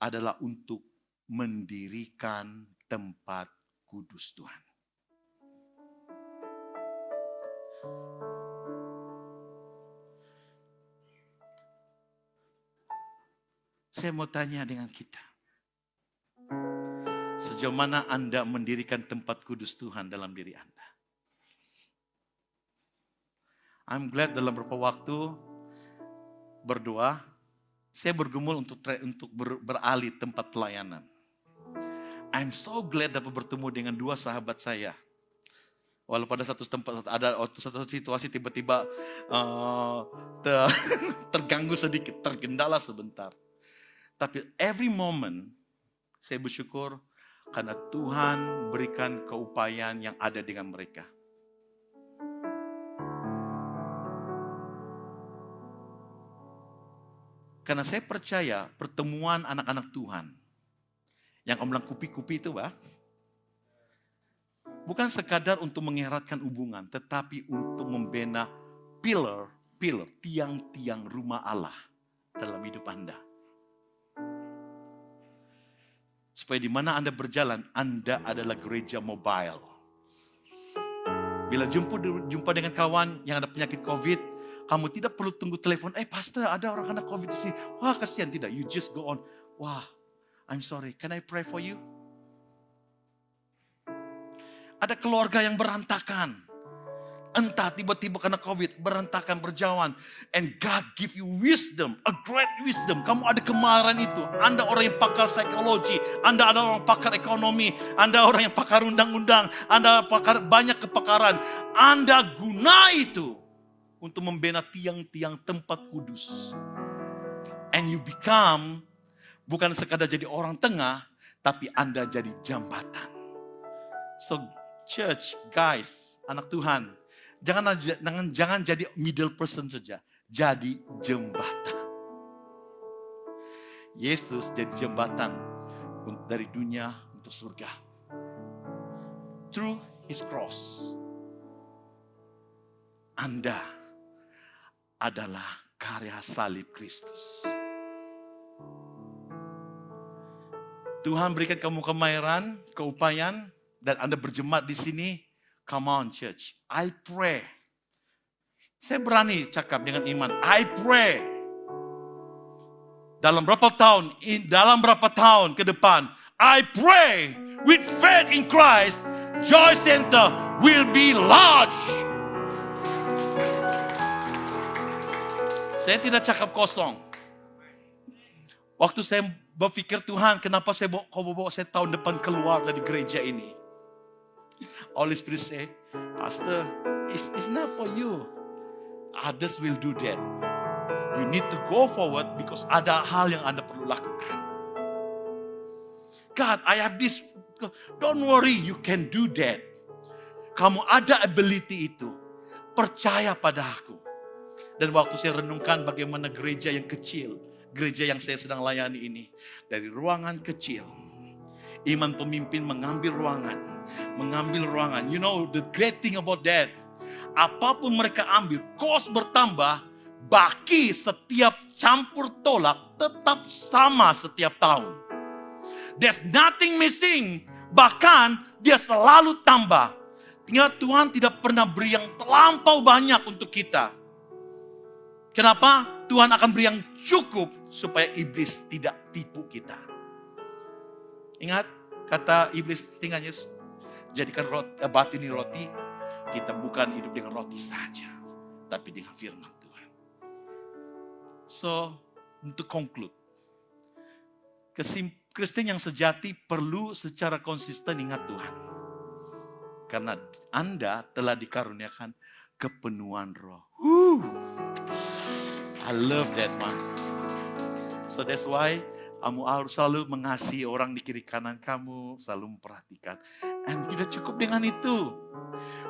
adalah untuk mendirikan tempat kudus Tuhan. Saya mau tanya dengan kita. Sejauh mana Anda mendirikan tempat kudus Tuhan dalam diri Anda? I'm glad dalam beberapa waktu berdoa, saya bergumul untuk beralih tempat pelayanan. I'm so glad dapat bertemu dengan dua sahabat saya. Walau pada satu tempat ada satu situasi tiba-tiba terganggu sedikit, tergendala sebentar. Tapi every moment saya bersyukur karena Tuhan berikan keupayaan yang ada dengan mereka. Karena saya percaya pertemuan anak-anak Tuhan yang kamu bilang kupi-kupi itu, bukan sekadar untuk mengeratkan hubungan, tetapi untuk membina pilar, tiang-tiang rumah Allah dalam hidup Anda. Supaya di mana Anda berjalan, Anda adalah gereja mobile. Bila jumpa dengan kawan yang ada penyakit COVID, kamu tidak perlu tunggu telepon, pastor ada orang kena COVID di sini. Wah kasihan, tidak. You just go on. Wah, I'm sorry, can I pray for you? Ada keluarga yang berantakan. Entah tiba-tiba kena COVID, berantakan berjauhan. And God give you wisdom, a great wisdom. Kamu ada kemahiran itu. Anda orang yang pakar psikologi. Anda ada orang pakar ekonomi. Anda orang yang pakar undang-undang. Anda pakar banyak kepakaran. Anda guna itu untuk membina tiang-tiang tempat kudus. And you become, bukan sekadar jadi orang tengah, tapi Anda jadi jambatan. So church, guys, anak Tuhan, jangan jadi middle person saja. Jadi jembatan. Yesus jadi jembatan dari dunia untuk surga. Through His cross. Anda adalah karya salib Kristus. Tuhan berikan kamu kemahiran, keupayaan, dan Anda berjemaat di sini. Come on church, I pray. Saya berani cakap dengan iman. I pray. Dalam berapa tahun ke depan, I pray with faith in Christ, Joy Center will be large. Saya tidak cakap kosong. Waktu saya berpikir, Tuhan, kenapa kau bawa saya tahun depan keluar dari gereja ini? Holy Spirit say, Pastor, it's not for you. Others will do that. You need to go forward because ada hal yang Anda perlu lakukan. God, I have this. Don't worry, you can do that. Kamu ada ability itu. Percaya pada aku. Dan waktu saya renungkan bagaimana gereja yang kecil, gereja yang saya sedang layani ini, dari ruangan kecil, iman pemimpin mengambil ruangan. You know the great thing about that, apapun mereka ambil, kos bertambah, baki setiap campur tolak tetap sama setiap tahun. There's nothing missing, bahkan dia selalu tambah. Tinggal Tuhan tidak pernah beri yang terlampau banyak untuk kita. Kenapa? Tuhan akan beri yang cukup supaya iblis tidak tipu kita. Ingat kata iblis tinggalnya, jadikan batu ini roti. Kita bukan hidup dengan roti saja, tapi dengan firman Tuhan. So, untuk conclude, Kristen yang sejati perlu secara konsisten ingat Tuhan. Karena Anda telah dikaruniakan kepenuhan roh. I love that one. So that's why Kamu harus selalu mengasihi orang di kiri kanan kamu, selalu memperhatikan. Dan tidak cukup dengan itu.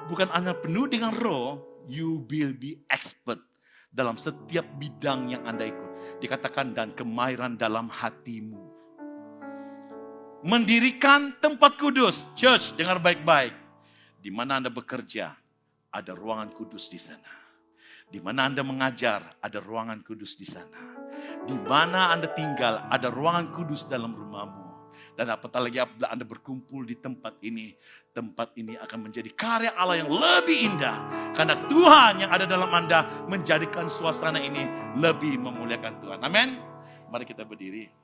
Bukan hanya penuh dengan roh, you will be expert dalam setiap bidang yang Anda ikut. Dikatakan dan kemahiran dalam hatimu. Mendirikan tempat kudus. Church, dengar baik-baik. Di mana Anda bekerja, ada ruangan kudus di sana. Di mana Anda mengajar, ada ruangan kudus di sana. Di mana Anda tinggal, ada ruangan kudus dalam rumahmu. Dan apatah lagi apabila Anda berkumpul di tempat ini akan menjadi karya Allah yang lebih indah. Karena Tuhan yang ada dalam Anda menjadikan suasana ini lebih memuliakan Tuhan. Amin. Mari kita berdiri.